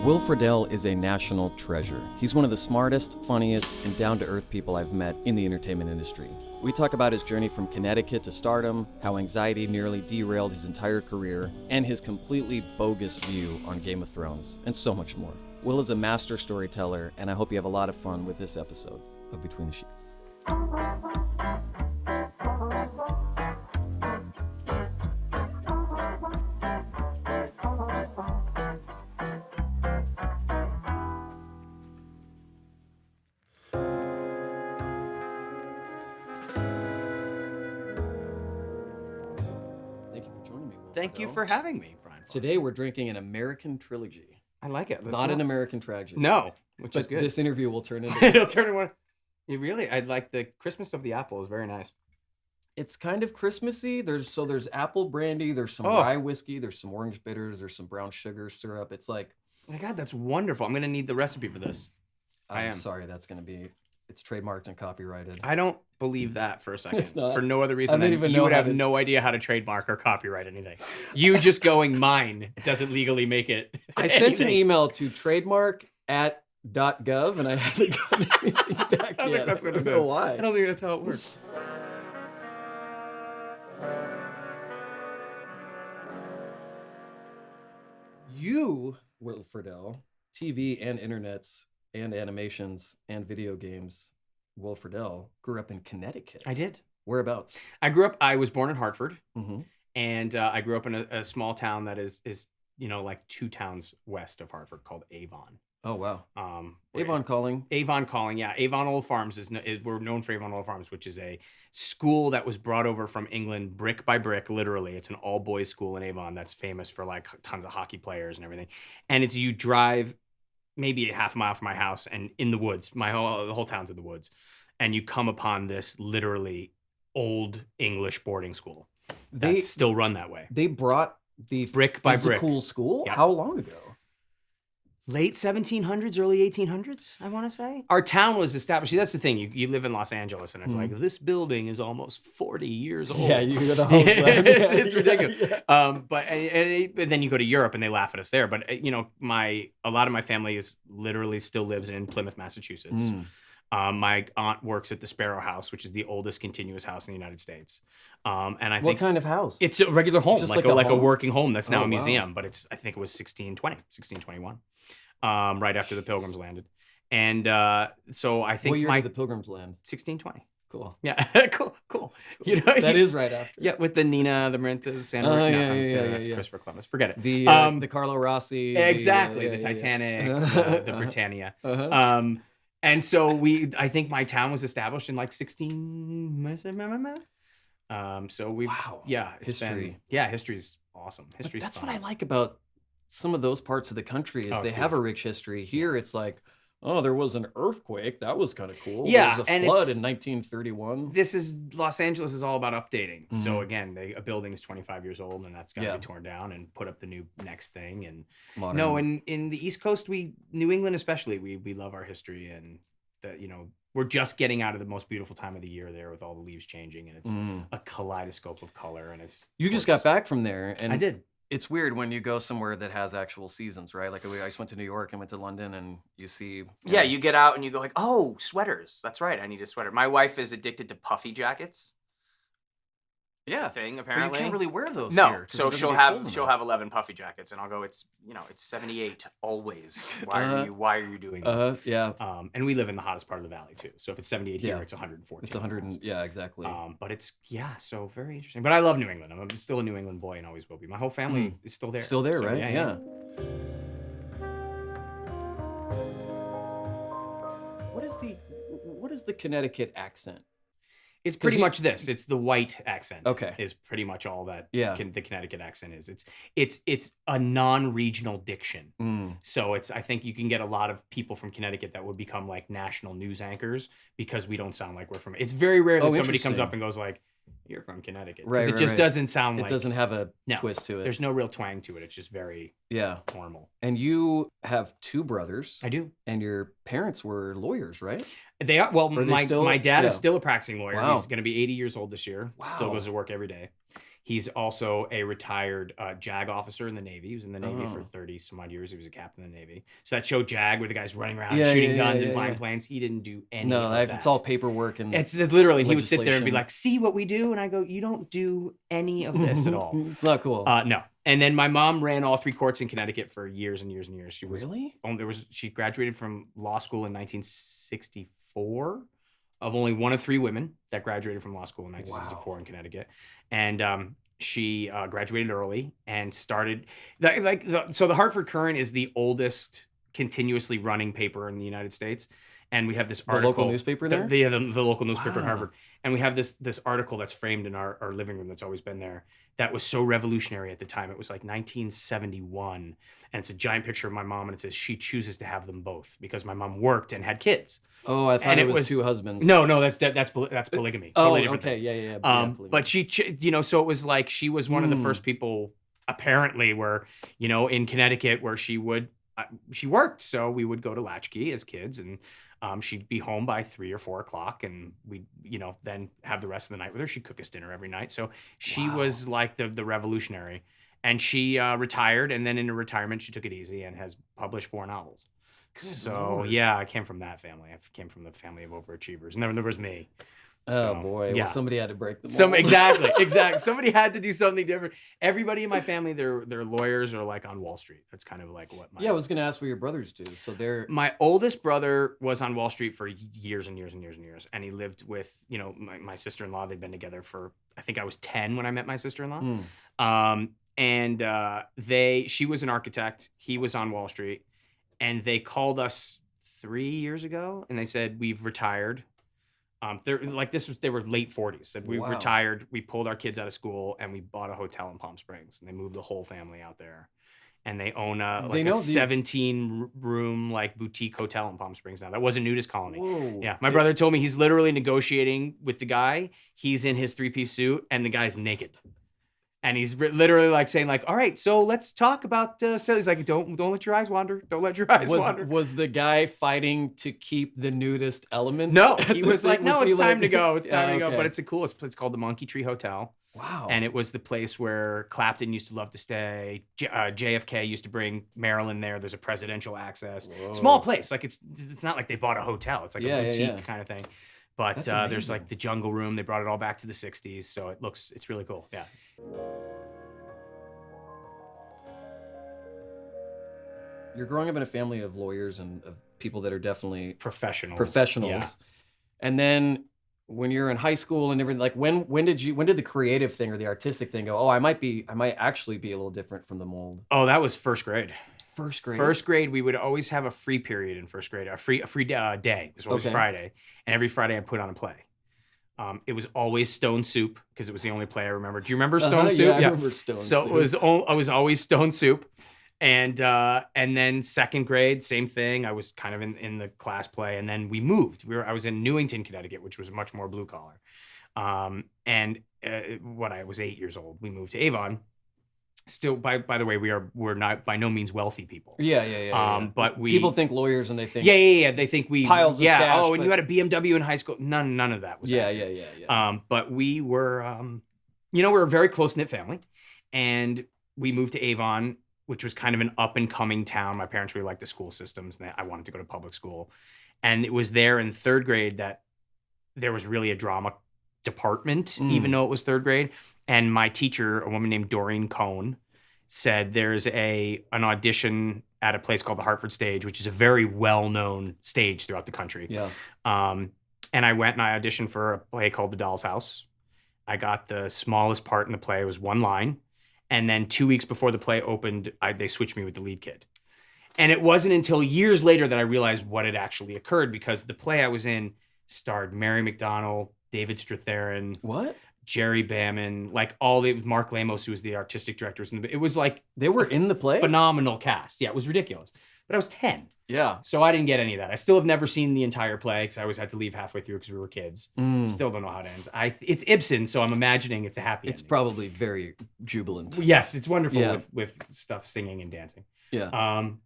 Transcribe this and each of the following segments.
Will Friedle is a national treasure. He's one of the smartest, funniest, and down-to-earth people I've met in the entertainment industry. We talk about his journey from Connecticut to stardom, how anxiety nearly derailed his entire career, and his completely bogus view on Game of Thrones, and so much more. Will is a master storyteller, and I hope you have a lot of fun with this episode of Between the Sheets. Thank you for joining me, Will Thank you Friedle. for having me, Brian. Foster. Today we're drinking an American trilogy, I like it. not an American tragedy. No, which is But good. this interview will turn into. It'll turn into one. I like the Christmas of the apple is very nice. It's kind of Christmassy. There's apple brandy, there's some Oh. rye whiskey, there's some orange bitters, there's some brown sugar syrup. It's like, Oh my God, that's wonderful. I'm gonna need the recipe for this. I I'm am. sorry, it's trademarked and copyrighted. I don't believe that for a second. It's not. For no other reason I don't than even you know would how have to- no idea how to trademark or copyright anything. You just going mine doesn't legally make it. I sent an anything. email to trademark@.gov and I haven't gotten anything back I don't yet. think that's what I don't it know is. why. I don't think that's how it works. You, Will Friedle, TV and internets and animations and video games, Will Friedle, grew up in Connecticut. I did. Whereabouts? I was born in Hartford. Mm-hmm. And I grew up in a small town that is like 2 towns west of Hartford called Avon. Oh, wow. We're- Avon calling. Avon Calling, yeah. Avon Old Farms we're known for Avon Old Farms, which is a school that was brought over from England brick by brick, literally. It's an all boys school in Avon that's famous for like tons of hockey players and everything. And it's you drive maybe a half mile from my house and in the woods. The whole town's in the woods, and you come upon this literally old English boarding school. That's still run that way. They brought the Brick by brick. physical school? Yeah. How long ago? Late 1700s, early 1800s, I want to say. Our town was established. See, that's the thing. You live in Los Angeles, and it's like, this building is almost 40 years old. Yeah, you go to Homeland. It's Yeah, ridiculous. yeah. But then you go to Europe, and they laugh at us there. But, a lot of my family is literally still lives in Plymouth, Massachusetts. My aunt works at the Sparrow House, which is the oldest continuous house in the United States. And I What think kind of house? it's a regular home, Just like like a a home? working home that's now Oh, a wow. museum. But I think it was 1621, right after the Pilgrims landed. And so I think what year did the Pilgrims land? 1620. Cool. Yeah, cool. That is right after. Yeah, with the Nina, the Marinta, the Santa. Oh, no, yeah, I'm yeah, sorry, yeah, that's yeah. Christopher Columbus. Forget it. The Carlo Rossi. Exactly, yeah, the yeah, Titanic, yeah. the Britannia. Uh-huh. And so I think my town was established in like 16. So we. Wow. Yeah, History. History's awesome. But History's that's fun. what I like about some of those parts of the country is Oh, they it's have a beautiful. rich history. Here it's like, oh, there was an earthquake. That was kind of cool. Yeah, there was a and flood it's- in 1931. This is Los Angeles is all about updating. So Mhm. again, a building is 25 years old, and that's got to Yeah. be torn down and put up the new next thing. And Modern. no, in the East Coast, New England especially, we love our history, and we're just getting out of the most beautiful time of the year there with all the leaves changing, and it's a kaleidoscope of color, and it's You just gorgeous. got back from there, and I did. It's weird when you go somewhere that has actual seasons, right? Like I just went to New York and went to London, and you see. Yeah, you get out and you go like, oh, sweaters. That's right. I need a sweater. My wife is addicted to puffy jackets. It's Yeah, a thing but apparently. you can't really wear those No, here. 'cause it so doesn't she'll get have cold she'll enough. have 11 puffy jackets, and I'll go. It's 78 always. Why are you doing this? Yeah, And we live in the hottest part of the valley too. So if it's 78 here, Yeah. it's 114. it's 100. Yeah, exactly. But it's so very interesting. But I love New England. I'm still a New England boy and always will be. My whole family is still there. Still there, So, right? Yeah. What is the Connecticut accent? It's pretty you- much this. It's the white accent. Okay. Is pretty much all that. Yeah. The Connecticut accent is. It's a non-regional diction. So I think you can get a lot of people from Connecticut that would become like national news anchors because we don't sound like we're from. It's very rare that Oh, somebody comes interesting. up and goes like, "You're from Connecticut," Right, because it right, just right. doesn't sound It like. doesn't have a No, twist to it. There's no real twang to it. It's just very Yeah. normal. And you have 2 brothers, I do. and your parents were lawyers, right? They are. Well, Are they still- my dad is yeah. still a practicing lawyer. Wow. He's going to be 80 years old this year. Still Wow. goes to work every day. He's also a retired JAG officer in the Navy. He was in the Navy for Oh. 30 some odd years. He was a captain in the Navy. So that show JAG, where the guy's running around Yeah, shooting yeah, guns yeah, and yeah, flying yeah. planes, he didn't do any No, of that. it's all paperwork and It's literally, and he would sit there and be legislation. like, "See what we do?" And I go, "You don't do any of this at all." It's not cool. No. And then my mom ran all 3 courts in Connecticut for years and years and years. She was Really? she graduated from law school in 1964, of only one of 3 women that graduated from law school in 1964 in Connecticut. And she graduated early and started so the Hartford Courant is the oldest continuously running paper in the United States. And we have this The article. local newspaper there? The local newspaper in Wow. Harvard. And we have this article that's framed in our living room that's always been there. That was so revolutionary at the time. It was like 1971. And it's a giant picture of my mom. And it says she chooses to have them both because my mom worked and had kids. Oh, I thought And it it was was 2 husbands. No, that's polygamy. Oh, Totally different okay. thing. Yeah. But she, so it was like she was one of the first people, apparently, where, in Connecticut, where she worked. So we would go to Latchkey as kids, and she'd be home by 3 or 4 o'clock, and we'd, then have the rest of the night with her. She'd cook us dinner every night. So she was like the revolutionary. And she retired, and then in her retirement, she took it easy and has published 4 novels. Good Lord. Yeah, I came from that family. I came from the family of overachievers, and then there was me. Oh boy. Yeah. Well, somebody had to break the mold. Exactly. Somebody had to do something different. Everybody in my family, they're lawyers or like on Wall Street. That's kind of like what Yeah, I was gonna ask what your brothers do. So they're my oldest brother was on Wall Street for years and years and years and years, and he lived with my sister-in-law. They'd been together for, I think I was 10 when I met my sister-in-law. She was an architect. He was on Wall Street, and they called us 3 years ago, and they said, "We've retired." They were late 40s. Said we retired. We pulled our kids out of school and we bought a hotel in Palm Springs, and they moved the whole family out there. And they own a 17-room like boutique hotel in Palm Springs now. That was a nudist colony. Whoa. Yeah, my brother told me he's literally negotiating with the guy. He's in his 3-piece suit, and the guy's naked. And he's literally like saying like, "All right, so let's talk about." So he's like, "Don't let your eyes wander. Don't let your eyes wander." Was the guy fighting to keep the nudist element? No, he was like, "No, it's time to go. It's time to go." Okay. But it's it's called the Monkey Tree Hotel. Wow. And it was the place where Clapton used to love to stay. JFK used to bring Marilyn there. There's a presidential access. Whoa. Small place. Like it's not like they bought a hotel. It's like a boutique kind of thing. But there's like the jungle room. They brought it all back to the 60s. So it's really cool. Yeah. You're growing up in a family of lawyers and of people that are definitely Professionals. Yeah. And then when you're in high school and everything, like when did the creative thing or the artistic thing go, "Oh, I might actually be a little different from the mold"? Oh, that was first grade. First grade. First grade, we would always have a free period in first grade. A free day. It was always Friday, and every Friday I put on a play. It was always Stone Soup because it was the only play I remember. Do you remember Stone Soup? Yeah, I remember Stone Soup. So I was always Stone Soup, and then second grade, same thing. I was kind of in the class play, and then we moved. I was in Newington, Connecticut, which was much more blue collar. I was 8 years old. We moved to Avon. Still, by the way, we're not by no means wealthy people. Yeah. But people think lawyers and they think They think we piles of cash. Oh, and you had a BMW in high school. None of that was. Yeah. But we were, we're a very close knit family, and we moved to Avon, which was kind of an up and coming town. My parents really liked the school systems, and I wanted to go to public school, and it was there in third grade that there was really a drama department, even though it was third grade. And my teacher, a woman named Doreen Cohn, said there's an audition at a place called the Hartford Stage, which is a very well-known stage throughout the country. Yeah. And I went and I auditioned for a play called The Doll's House. I got the smallest part in the play. It was one line. And then 2 weeks before the play opened, they switched me with the lead kid. And it wasn't until years later that I realized what had actually occurred, because the play I was in starred Mary McDonnell, David Strathairn, What? Jerry Baman, like Mark Lamos, who was the artistic director. It was like They were in the play? phenomenal cast. Yeah, it was ridiculous. But I was 10. Yeah. So I didn't get any of that. I still have never seen the entire play because I always had to leave halfway through because we were kids. Still don't know how it ends. It's Ibsen, so I'm imagining it's a happy ending. It's probably very jubilant. Yes, it's wonderful with stuff singing and dancing. Yeah.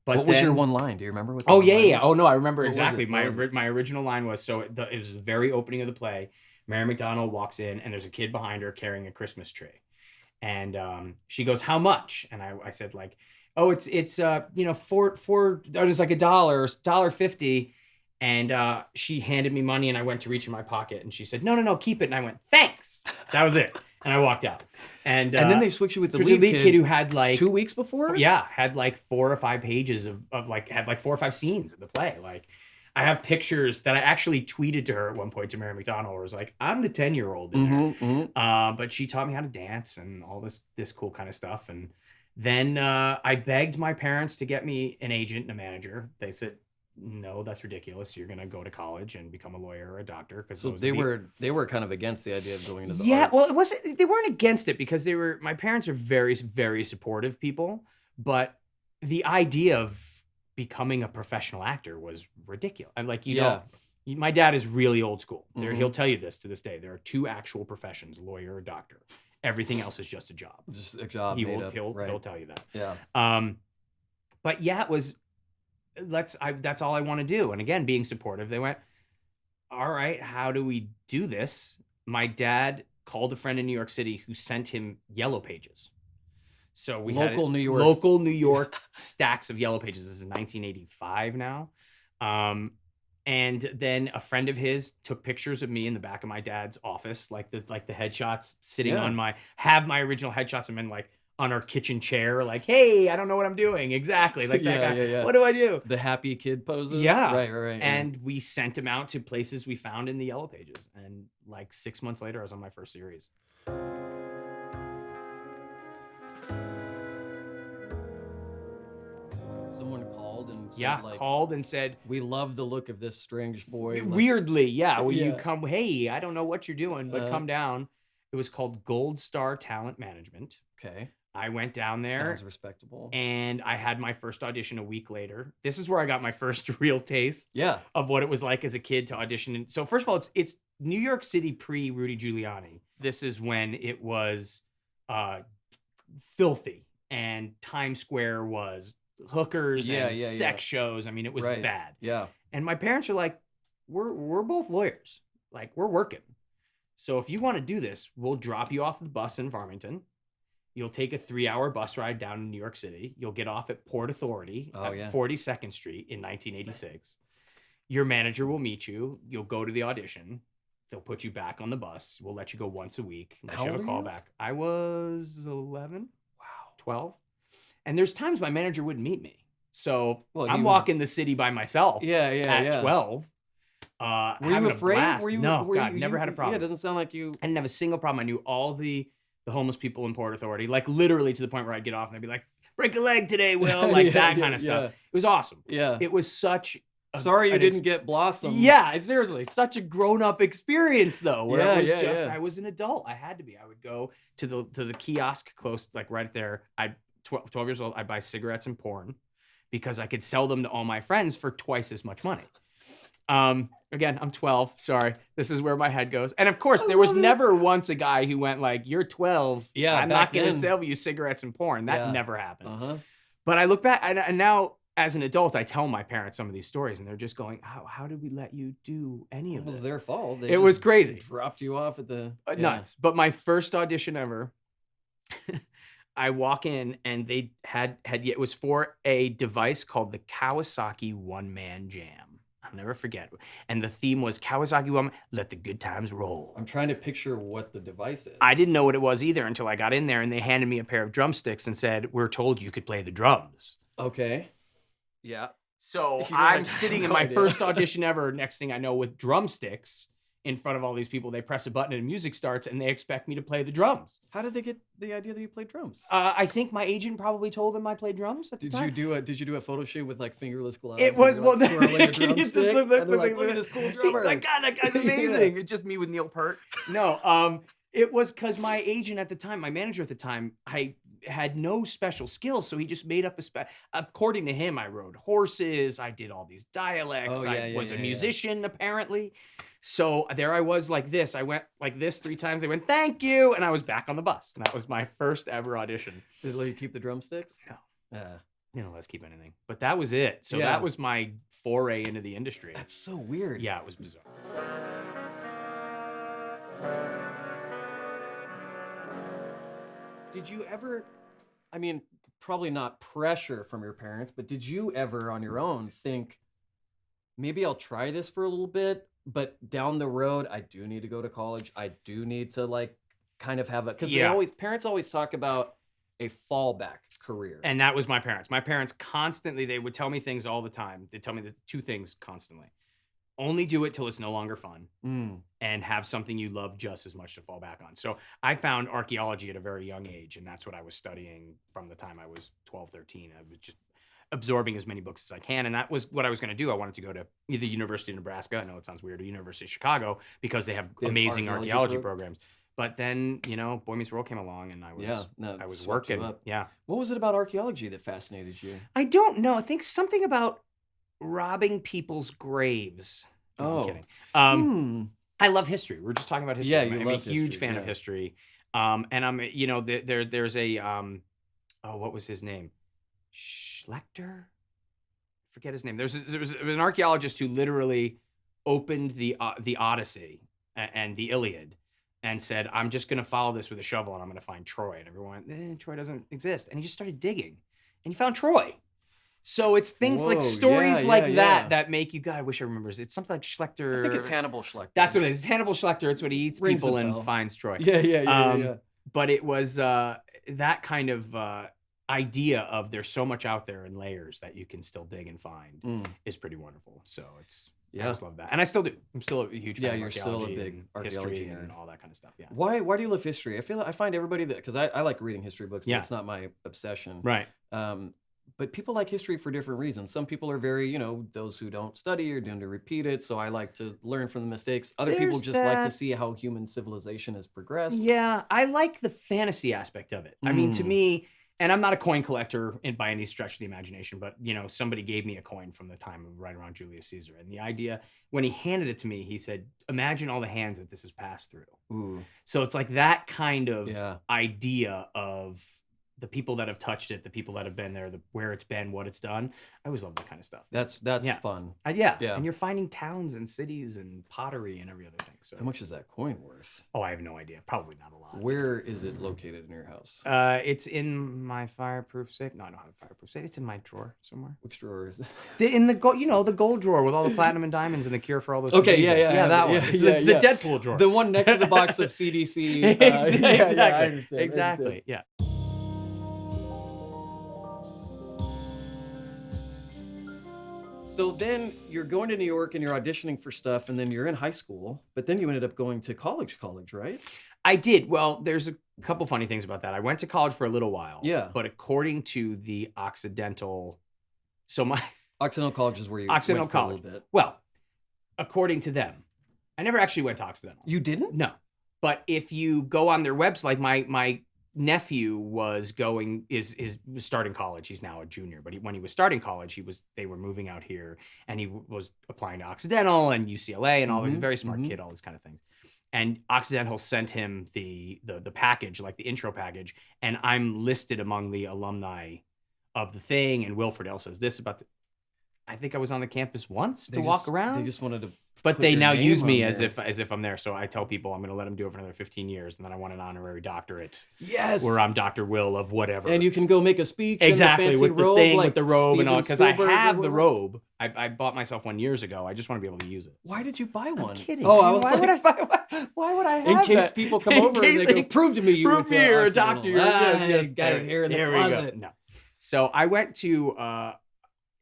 But what was your one line? Do you remember what? Oh yeah. Oh no, I remember What was exactly. it? My original line was, it was the very opening of the play. Mary McDonnell walks in, and there's a kid behind her carrying a Christmas tree. And she goes, "How much?" And I said like, "Oh, it's you know, it was like $1.50." And she handed me money, and I went to reach in my pocket, and she said, "No, no, no, keep it." And I went, "Thanks." That was it. And I walked out. And then they switched you with the switched lead kid who had like 2 weeks before. Yeah, had like 4 or 5 pages of like, had like 4 or 5 scenes of the play. Like, I have pictures that I actually tweeted to her at one point, to Mary McDonald, where it was like, I'm the 10-year-old in there. But she taught me how to dance and all this cool kind of stuff. And then I begged my parents to get me an agent and a manager. They said, "No, that's ridiculous. You're gonna go to college and become a lawyer or a doctor." Because So they were kind of against the idea of going into the yeah, arts. well, it wasn't. They weren't against it, because my parents are very, very supportive people, but the idea of becoming a professional actor was ridiculous. I'm like, my dad is really old school. He'll tell you this to this day. There are 2 actual professions: lawyer or doctor. Everything else is just a job. It's just a job. He'll tell you that. Yeah. But yeah, it was. That's all I want to do. And again, being supportive, they went, "All right, how do we do this?" My dad called a friend in New York City who sent him Yellow Pages. So we had New York. local New York stacks of Yellow Pages. This is 1985 now. And then a friend of his took pictures of me in the back of my dad's office, like the headshots sitting on my original headshots. I'm in like on our kitchen chair, like, "Hey, I don't know what I'm doing exactly." Like that guy. Yeah. What do I do? The happy kid poses. Yeah. Right. And we sent him out to places we found in the Yellow Pages. And like 6 months later, I was on my first series. Someone called and said, "We love the look of this strange boy. Weirdly, yeah. Will you come? Hey, I don't know what you're doing, but come down." It was called Gold Star Talent Management. Okay. I went down there. Sounds respectable. And I had my first audition a week later. This is where I got my first real taste of what it was like as a kid to audition. So first of all, it's New York City pre Rudy Giuliani. This is when it was filthy, and Times Square was hookers and sex shows. I mean, it was bad. Yeah. And my parents are like, we're both lawyers. Like, we're working. So if you want to do this, we'll drop you off the bus in Farmington. You'll take a 3-hour bus ride down to New York City. You'll get off at Port Authority at 42nd Street in 1986. Your manager will meet you. You'll go to the audition. They'll put you back on the bus. We'll let you go once a week unless you have a call back. I was 11. Wow. 12. And there's times my manager wouldn't meet me. So I'm walking the city by myself at 12. Were you afraid? Never had a problem. Yeah, it doesn't sound like you. I didn't have a single problem. I knew all the homeless people in Port Authority, like literally to the point where I'd get off and I'd be like, "Break a leg today, Will," like that kind of stuff. It was awesome. Yeah. It was such Sorry you didn't get Blossom. Yeah, seriously. Such a grown-up experience though. Where it was just I was an adult. I had to be. I would go to the kiosk close, like right there. 12 years old, I'd buy cigarettes and porn because I could sell them to all my friends for twice as much money. Again, I'm 12. Sorry. This is where my head goes. And of course, there was never once a guy who went like, "You're 12. Yeah, I'm not going to sell you cigarettes and porn." That never happened. Uh-huh. But I look back and now as an adult, I tell my parents some of these stories and they're just going, how did we let you do any of this? It was their fault. It was crazy. Dropped you off at the nuts. But my first audition ever, I walk in and they had it was for a device called the Kawasaki One Man Jam. I'll never forget. And the theme was Kawasaki One, let the good times roll. I'm trying to picture what the device is. I didn't know what it was either until I got in there and they handed me a pair of drumsticks and said, "We're told you could play the drums." Okay. Yeah. So I'm sitting in my first audition ever. Next thing I know, with drumsticks in front of all these people, they press a button and music starts and they expect me to play the drums. How did they get the idea that you played drums? I think my agent probably told them I played drums at the time. Did you do a photo shoot with like fingerless gloves? It was look at this cool drummer. Like, God, that guy's amazing. It's just me with Neil Peart. No, it was because my agent at the time, my manager at the time, I had no special skills, so he just made up according to him, I rode horses, I did all these dialects, I was a musician apparently. So there I was like this. I went like this 3 times. They went, "Thank you," and I was back on the bus. And that was my first ever audition. Did they let you keep the drumsticks? No. They don't let us keep anything. But that was it. So that was my foray into the industry. That's so weird. Yeah, it was bizarre. Did you ever, I mean, probably not pressure from your parents, but did you ever on your own think, maybe I'll try this for a little bit, but down the road, I do need to go to college. I do need to like kind of have a, because Yeah. parents always talk about a fallback career. And that was my parents. My parents constantly, they would tell me things all the time. They tell me the two things constantly. Only do it till it's no longer fun, and have something you love just as much to fall back on. So I found archaeology at a very young age, and that's what I was studying from the time I was 12, 13. I was just absorbing as many books as I can, and that was what I was going to do. I wanted to go to either University of Nebraska, I know it sounds weird, or University of Chicago, because they have amazing archaeology programs. But then, you know, Boy Meets World came along, and I was working. Yeah. What was it about archaeology that fascinated you? I don't know. I think something about robbing people's graves. No, I'm kidding. I love history. We're just talking about history. Yeah, I'm a huge fan of history. And I'm, you know, there's a, what was his name? Schlechter? Forget his name. There was an archaeologist who literally opened the Odyssey and the Iliad and said, I'm just going to follow this with a shovel and I'm going to find Troy. And everyone went, Troy doesn't exist. And he just started digging and he found Troy. So it's things like stories that make you, God, I wish I remember. It's something like Schlechter. I think it's Hannibal Schlechter. That's what it is. It's Hannibal Schlechter. It's what he eats people and finds Troy. Yeah. But it was that kind of idea of there's so much out there in layers that you can still dig and find is pretty wonderful. So it's, I just love that. And I still do. I'm still a huge fan of archaeology. You're still a big archaeology nerd and all that kind of stuff. Yeah. Why do you love history? I find everybody that, because I like reading history books, but it's not my obsession. Right. But people like history for different reasons. Some people are very, you know, those who don't study are doomed to repeat it. So I like to learn from the mistakes. Other people just like to see how human civilization has progressed. Yeah, I like the fantasy aspect of it. I mean, to me, and I'm not a coin collector by any stretch of the imagination, but, you know, somebody gave me a coin from the time of right around Julius Caesar. And the idea, when he handed it to me, he said, imagine all the hands that this has passed through. Ooh. So it's like that kind of idea of the people that have touched it, the people that have been there, where it's been, what it's done. I always love that kind of stuff. That's fun. Yeah. And you're finding towns and cities and pottery and every other thing. So how much is that coin worth? Oh, I have no idea. Probably not a lot. Where is it located in your house? It's in my fireproof safe. No, I don't have a fireproof safe. It's in my drawer somewhere. Which drawer is it? In the gold, the gold drawer with all the platinum and diamonds and the cure for all those diseases. Yeah, that one. It's the Deadpool drawer. The one next to the box of CDC. Exactly. Yeah. So then you're going to New York and you're auditioning for stuff, and then you're in high school, but then you ended up going to college, right? I did. Well, there's a couple funny things about that. I went to college for a little while. Yeah. But according to the Occidental, Occidental College is where you Occidental went for College. A little bit. Well, according to them, I never actually went to Occidental. You didn't? No. But if you go on their website, my nephew was starting college. He's now a junior, but when he was starting college, they were moving out here, and he was applying to Occidental and UCLA and all. He's a very smart kid, all these kind of things. And Occidental sent him the package, like the intro package, and I'm listed among the alumni of the thing. And Will Friedle says this about I think I was on the campus once to walk around. They just wanted to. But they now use me as if I'm there. So I tell people I'm going to let them do it for another 15 years, and then I want an honorary doctorate. Yes. Where I'm Dr. Will of whatever. And you can go make a speech. Exactly, in the fancy with the robe, thing, like with the robe Steven and all. Because I Spielberg have the robe. I bought myself one years ago. I just want to be able to use it. Why did you buy one? I'm kidding. Oh, I was why would I have in case that? people come over and they go, prove to me you're a doctor. Yes, got it here in the closet. No. So I went to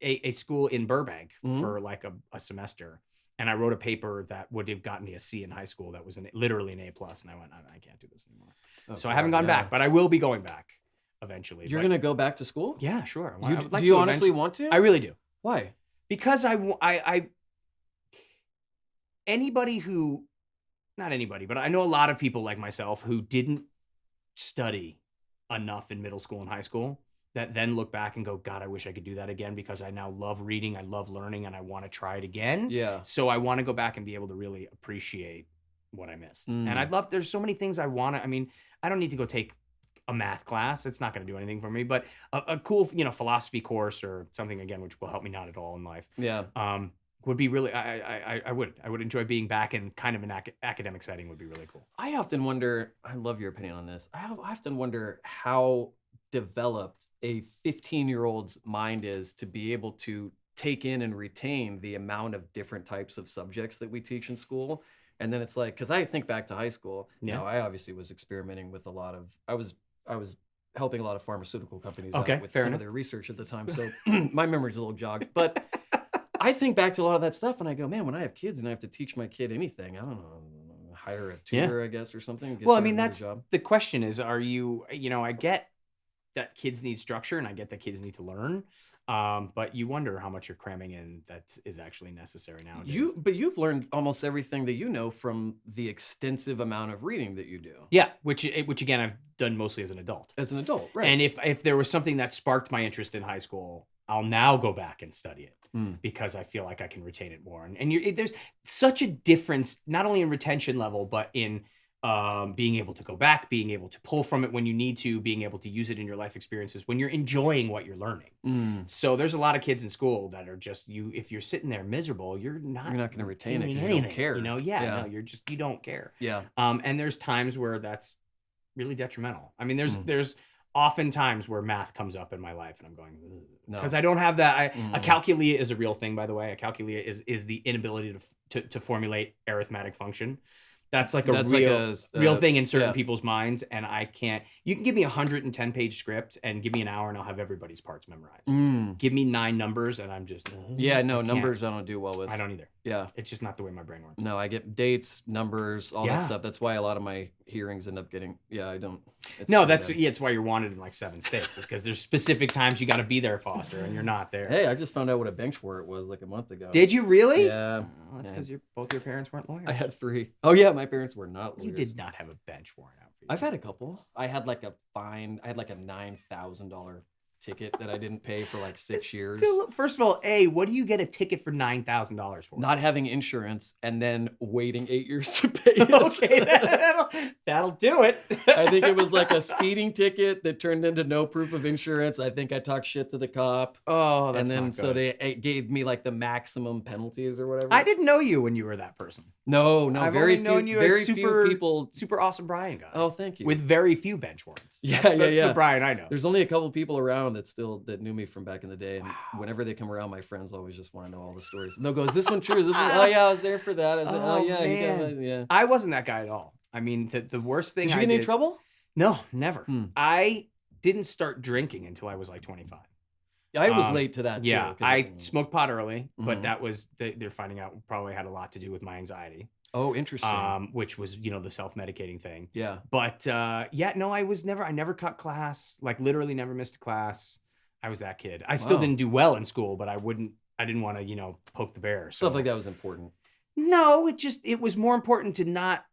a school in Burbank for like a semester. And I wrote a paper that would have gotten me a C in high school. That was literally an A+. And I went, I can't do this anymore. So I haven't gone back, but I will be going back eventually. You're going to go back to school? Yeah, sure. Do you honestly want to? I really do. Why? Because anybody who, not anybody, but I know a lot of people like myself who didn't study enough in middle school and high school, that then look back and go, God, I wish I could do that again, because I now love reading, I love learning, and I want to try it again. Yeah. So I want to go back and be able to really appreciate what I missed. And there's so many things I don't need to go take a math class. It's not going to do anything for me, but a cool, philosophy course or something, again, which will help me not at all in life. Yeah. would be really. I would enjoy being back in kind of an academic setting. Would be really cool. I often wonder, I love your opinion on this. I often wonder how developed a 15-year-old's mind is to be able to take in and retain the amount of different types of subjects that we teach in school. And then it's like, because I think back to high school, Yeah. now I obviously was experimenting with a lot of, I was helping a lot of pharmaceutical companies Okay, out with fair some enough. of their research at the time. So my memory's a little jogged. But I think back to a lot of that stuff and I go, man, when I have kids and I have to teach my kid anything, I don't know, hire a tutor, I guess, or something. Well, I mean, that's the question is, are you, I get that kids need structure and I get that kids need to learn. But you wonder how much you're cramming in that is actually necessary nowadays. But you've learned almost everything that you know from the extensive amount of reading that you do. Yeah, which again, I've done mostly as an adult. As an adult, right. And if there was something that sparked my interest in high school, I'll now go back and study it because I feel like I can retain it more. And there's such a difference, not only in retention level, but in being able to go back, being able to pull from it when you need to, being able to use it in your life experiences when you're enjoying what you're learning. So there's a lot of kids in school that are just if you're sitting there miserable, you're not going to retain it doing because you anything, don't care. No, you don't care. Yeah. And there's times where that's really detrimental. I mean, there's often times where math comes up in my life and I'm going, because I don't have that. A calculia is a real thing, by the way. A calculia is the inability to formulate arithmetic function. That's like a real thing in certain people's minds, and I can't. You can give me a 110-page script and give me an hour, and I'll have everybody's parts memorized. Give me 9 numbers, and I'm just numbers I don't do well with. I don't either. Yeah, it's just not the way my brain works. No, I get dates, numbers, all that stuff. That's why a lot of my hearings end up getting. Yeah, I don't. It's why you're wanted in like 7 states. It's because there's specific times you got to be there, Foster, and you're not there. Hey, I just found out what a bench warrant was like a month ago. Did you really? Yeah. Oh, that's because both your parents weren't lawyers. I had 3. Oh yeah, my parents were not lawyers. You did not have a bench warrant out for you. I've had a couple. I had like a fine. I had like a $9,000 ticket that I didn't pay for like 6 years. First of all, what do you get a ticket for $9,000 for? Not having insurance and then waiting 8 years to pay it. Okay, that'll do it. I think it was like a speeding ticket that turned into no proof of insurance. I think I talked shit to the cop. Oh, that's and then not good. So they gave me like the maximum penalties or whatever. I didn't know you when you were that person. No, I've very only known few, you very as few people. Super awesome Brian guy. Oh, thank you. With very few bench warrants. That's the Brian I know. There's only a couple people around that knew me from back in the day, and whenever they come around, my friends always just want to know all the stories. And they'll go, "Is this one true? Is this one? Oh yeah, I was there for that." Man. I wasn't that guy at all. I mean, the worst thing. Did you get in any trouble? No, never. I didn't start drinking until I was like 25. I was late to that too. Yeah, I smoked pot early, but that was they're finding out probably had a lot to do with my anxiety. Oh, interesting. Which was the self-medicating thing. Yeah. But I never cut class. Like literally never missed a class. I was that kid. I still didn't do well in school, but I didn't want to poke the bear. So. Stuff like that was important. No, it was more important to not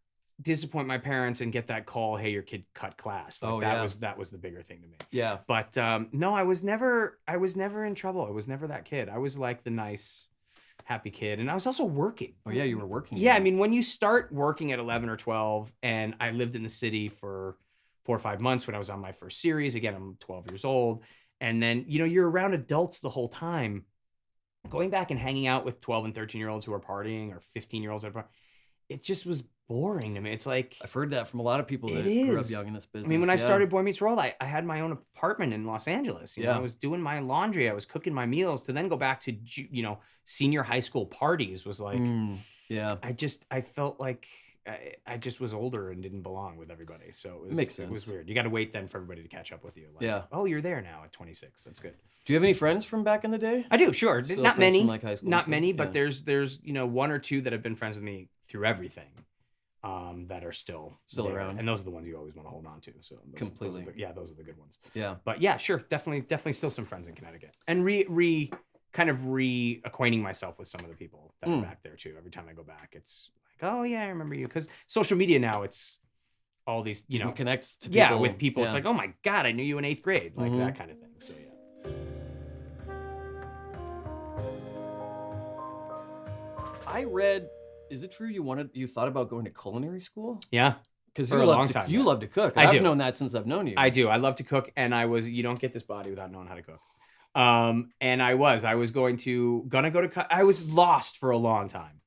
disappoint my parents and get that call, hey, your kid cut class. Like that was the bigger thing to me. Yeah. But no, I was never in trouble. I was never that kid. I was like the nice, happy kid. And I was also working. Oh yeah, you were working. Yeah, I mean, when you start working at 11 or 12, and I lived in the city for 4 or 5 months when I was on my first series. Again, I'm 12 years old. And then, you're around adults the whole time. Going back and hanging out with 12 and 13-year-olds who are partying, or 15-year-olds that are partying, it just was boring to me. It's like, I've heard that from a lot of people that grew up young in this business. I mean, when I started Boy Meets World, I had my own apartment in Los Angeles. You know, I was doing my laundry, I was cooking my meals. To then go back to senior high school parties was like, I felt like I just was older and didn't belong with everybody. So it was weird. You got to wait then for everybody to catch up with you. Like, oh, you're there now at 26. That's good. Do you have any friends from back in the day? I do, sure. Still not many, from, like, high school, not many, but there's 1 or 2 that have been friends with me through everything. That are still there. Around, and those are the ones you always want to hold on to. So completely, those are the good ones. Yeah, but yeah, sure, definitely still some friends in Connecticut, and reacquainting myself with some of the people that are back there too. Every time I go back, it's like, oh yeah, I remember you, because social media now, it's all these, you can connect to people. Yeah, with people. It's like, oh my God, I knew you in 8th grade, like that kind of thing. So yeah. I read. Is it true you thought about going to culinary school? Yeah. Because you love to cook. I've known that since I've known you. I do. I love to cook, and you don't get this body without knowing how to cook. And I was gonna go to, I was lost for a long time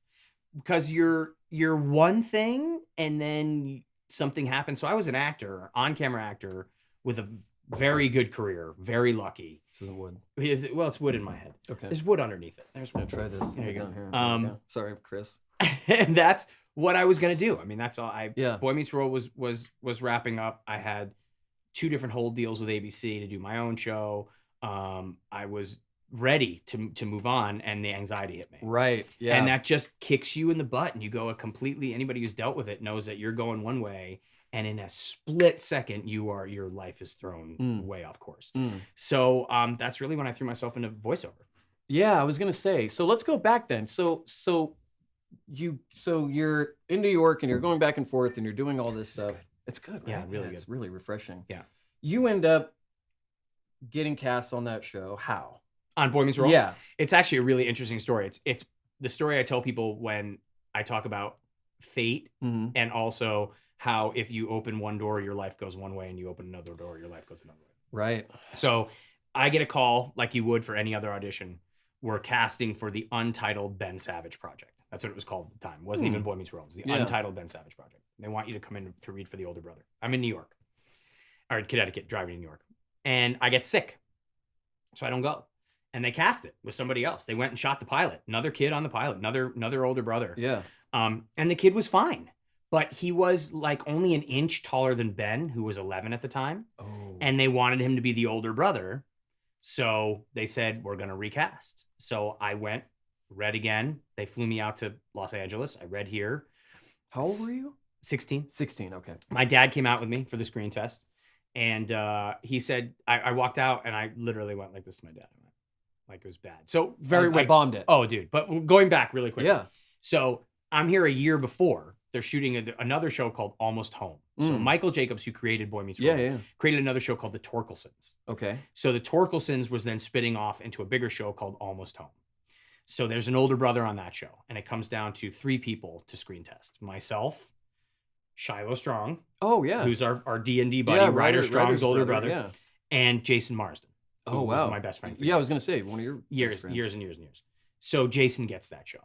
because you're one thing and then something happened. So I was an actor, on-camera actor with a very good career, very lucky. This isn't wood. Well, it's wood in my head. Okay. There's wood underneath it. There's Yeah, wood. try this. There you go. Here. There we go. Sorry, Chris. And that's what I was gonna do. I mean, that's all. Yeah. Boy Meets World was wrapping up. I had 2 different hold deals with ABC to do my own show. I was ready to move on, and the anxiety hit me. Right. Yeah. And that just kicks you in the butt, and you go anybody who's dealt with it knows that you're going one way, and in a split second, your life is thrown way off course. So that's really when I threw myself into voiceover. Yeah, I was gonna say. So let's go back then. So you're in New York and you're going back and forth and you're doing all this stuff. Good. It's good, right? Yeah, really good. It's really refreshing. Yeah. You end up getting cast on that show. How? On Boy Meets World? Yeah. It's actually a really interesting story. It's the story I tell people when I talk about fate, and also how if you open one door, your life goes one way, and you open another door, your life goes another way. Right. So I get a call like you would for any other audition. We're casting for the Untitled Ben Savage Project. That's what it was called at the time. It wasn't even Boy Meets World. It was the Untitled Ben Savage Project. They want you to come in to read for the older brother. I'm in New York, or in Connecticut, driving to New York. And I get sick, so I don't go. And they cast it with somebody else. They went and shot the pilot. Another kid on the pilot, another older brother. Yeah. And the kid was fine, but he was like only an inch taller than Ben, who was 11 at the time. Oh. And they wanted him to be the older brother. So they said, we're going to recast. So I went, read again. They flew me out to Los Angeles. I read here. How old were you? 16. 16, okay. My dad came out with me for the screen test. And he said, I walked out and I literally went like this to my dad. I went, like it was bad. So I bombed it. Oh, dude. But going back really quick. Yeah. So I'm here a year before. They're shooting another show called Almost Home. So Michael Jacobs, who created Boy Meets World, created another show called The Torkelsons. Okay. So The Torkelsons was then spitting off into a bigger show called Almost Home. So there's an older brother on that show, and it comes down to 3 people to screen test. Myself, Shiloh Strong. Oh, yeah. Who's our D&D buddy, Ryder Strong's older brother. Yeah. And Jason Marsden. Oh, wow. Was my best friend. I was going to say, one of your years and years and years. So Jason gets that show.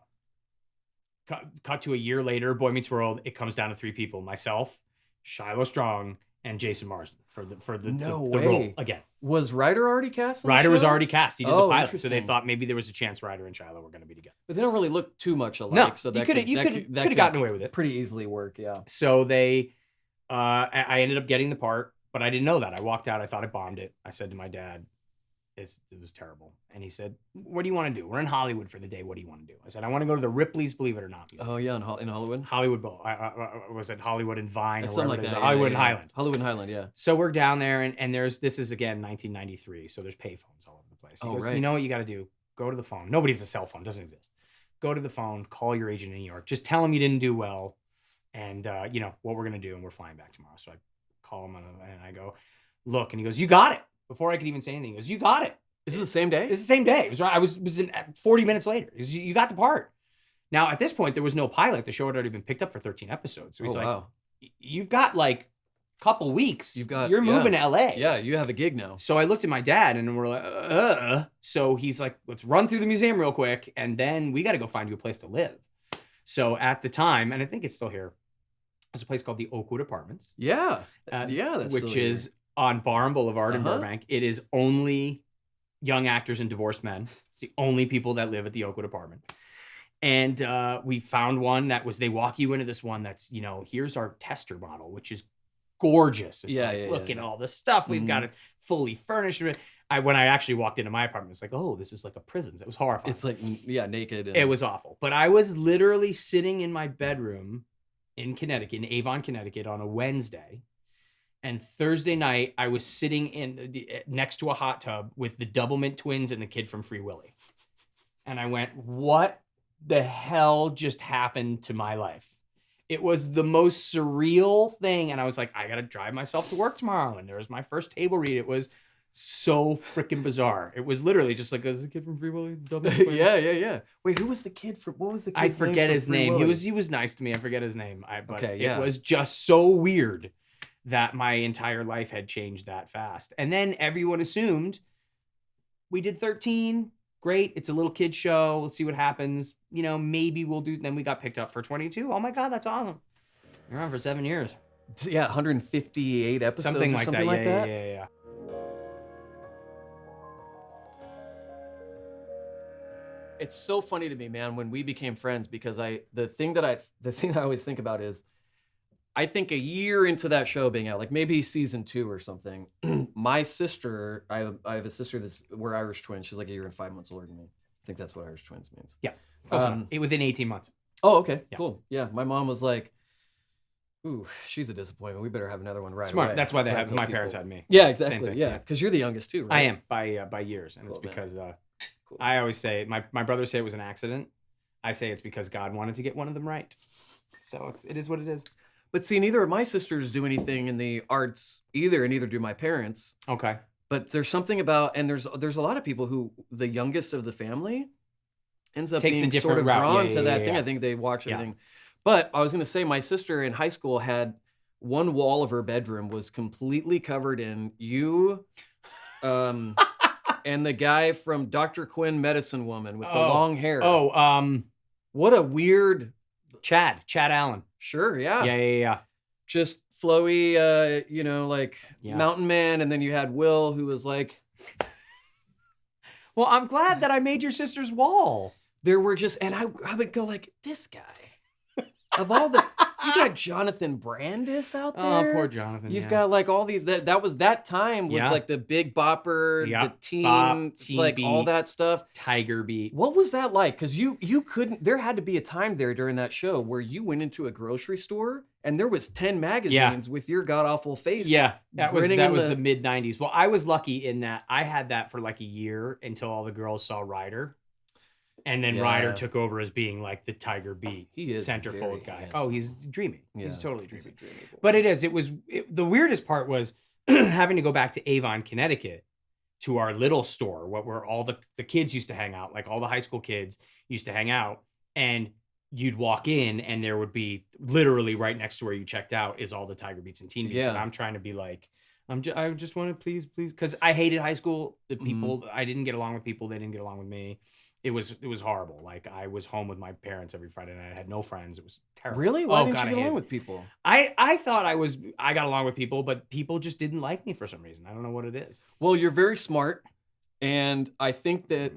Cut to a year later, Boy Meets World, it comes down to 3 people. Myself, Shiloh Strong, and Jason Marsden for the role again. Was Ryder already cast on Ryder the was show? already cast. He did the pilot. So they interesting. thought maybe there was a chance Ryder and Shiloh were going to be together. But they don't really look too much alike. No, So you could have gotten away with it. Pretty easily work, yeah. So they, I ended up getting the part, but I didn't know that. I walked out. I thought I bombed it. I said to my dad, it was terrible. And he said, what do you want to do? We're in Hollywood for the day. What do you want to do? I said, I want to go to the Ripley's Believe It or Not museum. Oh, yeah, in Hollywood? Hollywood Bowl. I was at Hollywood and Vine or Something wherever like it is. that. Hollywood and Highland. Hollywood and Highland, yeah. So we're down there, and this is, again, 1993, so there's payphones all over the place. He goes, right. You know what you got to do? Go to the phone. Nobody's a cell phone. Doesn't exist. Go to the phone. Call your agent in New York. Just tell him you didn't do well, and what we're going to do, and we're flying back tomorrow. So I call him, and I go, look, and he goes, you got it. Before I could even say anything, he goes, you got it. Is it the same day? It's the same day. It was right. I was in 40 minutes later. He goes, you got the part. Now, at this point, there was no pilot. The show had already been picked up for 13 episodes. So he's you've got like a couple weeks. You're moving to LA. Yeah, you have a gig now. So I looked at my dad and we're like, So he's like, let's run through the museum real quick. And then we got to go find you a place to live. So at the time, and I think it's still here, there's a place called the Oakwood Apartments. Yeah. That's which is on Barham Boulevard in Burbank. It is only young actors and divorced men. It's the only people that live at the Oakwood apartment. And we found one they walk you into this one that's, here's our tester model, which is gorgeous. It's look at all the stuff. We've got it fully furnished. When I actually walked into my apartment, it's like, oh, this is like a prison. It was horrifying. It's like, naked. It was awful. But I was literally sitting in my bedroom in Connecticut, in Avon, Connecticut on a Wednesday. And Thursday night, I was sitting next to a hot tub with the Doublemint twins and the kid from Free Willy. And I went, what the hell just happened to my life? It was the most surreal thing. And I was like, I got to drive myself to work tomorrow. And there was my first table read. It was so freaking bizarre. It was literally just like, there's a kid from Free Willy. Yeah. Wait, who was the kid from, what was the kid's I forget his name. Willy? He was nice to me. I forget his name. It was just so weird that my entire life had changed that fast. And then everyone assumed we did 13. Great. It's a little kid show. Let's see what happens. You know, maybe we'll do. Then we got picked up for 22. Oh my God, that's awesome. You're on for 7 years. Yeah, 158 episodes Something or like something that. like that. Yeah. It's so funny to me, man, when we became friends, because the thing I always think about is, I think a year into that show being out, like maybe season 2 or something, my sister, I have a sister we're Irish twins. She's like a year and 5 months older than me. I think that's what Irish twins means. Yeah. Within 18 months. Oh, okay. Yeah. Cool. Yeah. My mom was like, ooh, she's a disappointment. We better have another one right Smart. away. That's why So I tell my people- parents had me. Yeah, Same exactly. thing, Yeah. Because you're the youngest too, right? I am by years. And Cool, it's man. because Cool. I always say, my brothers say it was an accident. I say it's because God wanted to get one of them right. So it is what it is. But see, neither of my sisters do anything in the arts either, and neither do my parents. Okay. But there's something about, and there's a lot of people who the youngest of the family ends up Takes a being different sort of route. drawn Yeah, to yeah, that yeah, thing. yeah. I think they watch Yeah. everything. But I was going to say, my sister in high school had one wall of her bedroom was completely covered in you, and the guy from Dr. Quinn, Medicine Woman, with the long hair. What a weird. Chad Allen. Sure, yeah. Yeah. Just flowy, like Yeah. mountain man, and then you had Will, who was like, Well, I'm glad that I made your sister's wall. there were just, and I would go like, this guy, of all the, you got Jonathan Brandis out there. Oh, poor Jonathan. You've yeah. got like all these, that time was Yeah. like the Big Bopper, Yeah. the teen, Bop, Teen like all Beat. that stuff. Tiger Beat. What was that like? Because you couldn't, there had to be a time there during that show where you went into a grocery store and there was 10 magazines with your god-awful face. Yeah, that was grinning in the mid 90s. Well, I was lucky in that I had that for like a year until all the girls saw Ryder. And then Yeah. Ryder took over as being like the Tiger Beat He is very centerfold guy. handsome. Oh, he's dreamy. Yeah, He's totally he's dreamy. a dreamy boy. But the weirdest part was having to go back to Avon, Connecticut to our little store, where all the kids used to hang out, like all the high school kids used to hang out. And you'd walk in and there would be literally right next to where you checked out is all the Tiger Beats and Teen Beats. Yeah. And I'm trying to be like, I just want to please, because I hated high school. The people, I didn't get along with people. They didn't get along with me. It was horrible. Like I was home with my parents every Friday night. I had no friends. It was terrible. Really? Why didn't God, you I get hated along it. with people? I thought I got along with people, but people just didn't like me for some reason. I don't know what it is. Well, you're very smart, and I think that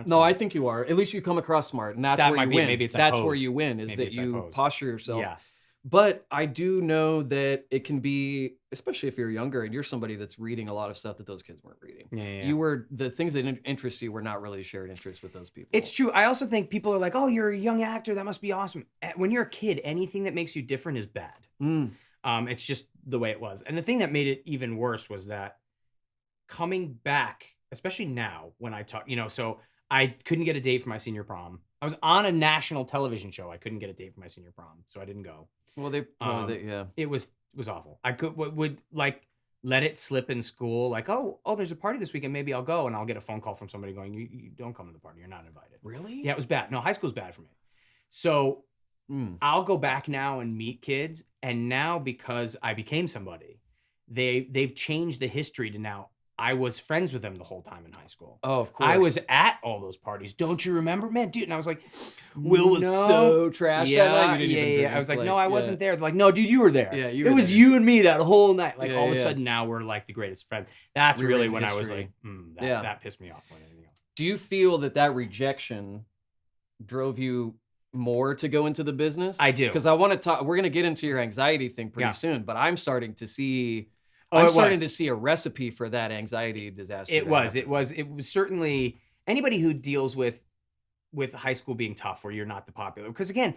no, I think you are. At least you come across smart, and that's That where might you be- win. maybe it's I that's where pose. you win. Is Maybe that it's I you pose. posture yourself. Yeah. But I do know that it can be, especially if you're younger and you're somebody that's reading a lot of stuff that those kids weren't reading. Yeah. You were, the things that interest you were not really shared interests with those people. It's true. I also think people are like, "Oh, you're a young actor. That must be awesome." When you're a kid, anything that makes you different is bad. Mm. It's just the way it was. And the thing that made it even worse was that coming back, especially now when I talk, so I couldn't get a date for my senior prom. I was on a national television show. I couldn't get a date for my senior prom, so I didn't go. Well, yeah. It was awful. I would like let it slip in school, like, oh, there's a party this weekend, maybe I'll go, and I'll get a phone call from somebody going, you don't come to the party, you're not invited. Really? Yeah, it was bad. No, high school's bad for me. So I'll go back now and meet kids, and now because I became somebody, they've changed the history to now I was friends with them the whole time in high school. Oh, of course. I was at all those parties. Don't you remember, man, dude? And I was like, Will was no. so trash that night. Yeah, You didn't even drink, I was like, like, no, I yeah. wasn't there. They're like, no, dude, you were there. Yeah, you It were was there. you and me that whole night. Like Yeah, all of a yeah. sudden now we're like the greatest friends. That's We were really in when I was history. like, Yeah. that pissed me off more than anything else. Do you feel that rejection drove you more to go into the business? I do. Because I want to talk, we're going to get into your anxiety thing pretty Yeah. soon, but I'm starting to see, Oh, I'm it starting was. to see a recipe for that anxiety disaster. It to was happen. certainly anybody who deals with high school being tough where you're not the popular, because again,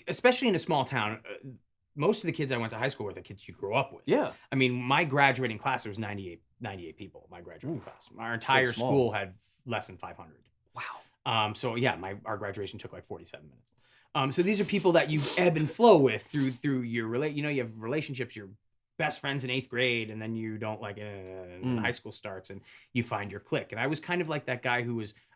especially in a small town, most of the kids I went to high school with are kids you grew up with. Yeah. I mean, my graduating class, there was 98 people, my graduating class. Our entire small. school had less than 500. Wow. So yeah, our graduation took like 47 minutes. So these are people that you ebb and flow with through your you have relationships, your best friends in 8th grade, and then you don't like and high school starts and you find your clique. And I was kind of like that guy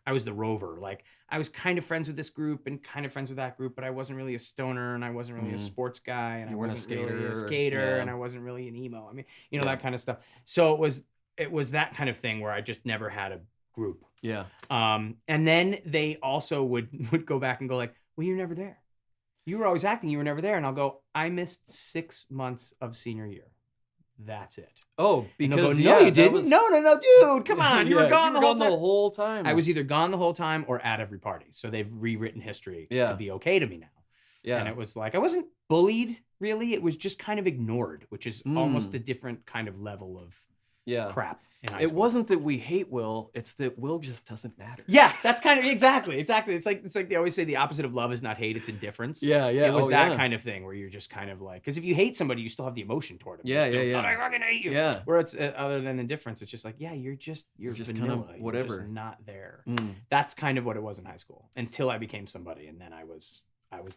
I was the rover. Like I was kind of friends with this group and kind of friends with that group, but I wasn't really a stoner and I wasn't really a sports guy and You I weren't a wasn't really a skater, skater yeah. and I wasn't really an emo. I mean, that kind of stuff. So it was it was that kind of thing where I just never had a group. Yeah. And then they also would go back and go like, well, you're never there. You were always acting. You were never there. And I'll go, I missed 6 months of senior year. That's it. Oh, And they'll because go, no, you didn't. was... No, dude, come on. You were gone the whole time. I was either gone the whole time or at every party. So they've rewritten history to be okay to me now. Yeah. And it was like, I wasn't bullied, really. It was just kind of ignored, which is almost a different kind of level of crap in high school. It wasn't that we hate Will. It's that Will just doesn't matter. Yeah, that's kind of exactly. It's like they always say the opposite of love is not hate, it's indifference. Yeah. It was that kind of thing where you're just kind of like, because if you hate somebody, you still have the emotion toward them. Yeah. I fucking hate you. Yeah. Where it's other than indifference, it's just like, yeah, you're just vanilla. kind of whatever. You're just not there. That's kind of what it was in high school until I became somebody, and then I was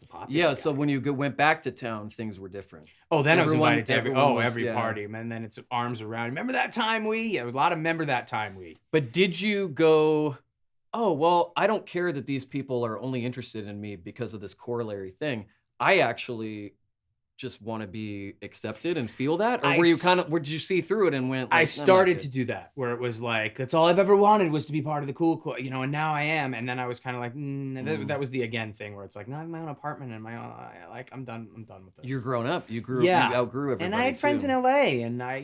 the popular guy. So when you went back to town, things were different. Oh, then I was invited to every party, and then it's arms around. Remember that time we? It was a lot of remember that time we. But did you go, oh, well, I don't care that these people are only interested in me because of this corollary thing. I actually just want to be accepted and feel that? Or were you did you see through it and went, like, I started to do that, where it was like, that's all I've ever wanted was to be part of the cool club, and now I am. And then I was kind of like, that was the again thing where it's like, no, I have my own apartment and my own, I'm done with this. You're grown up. You outgrew everybody. And I had friends in LA, and I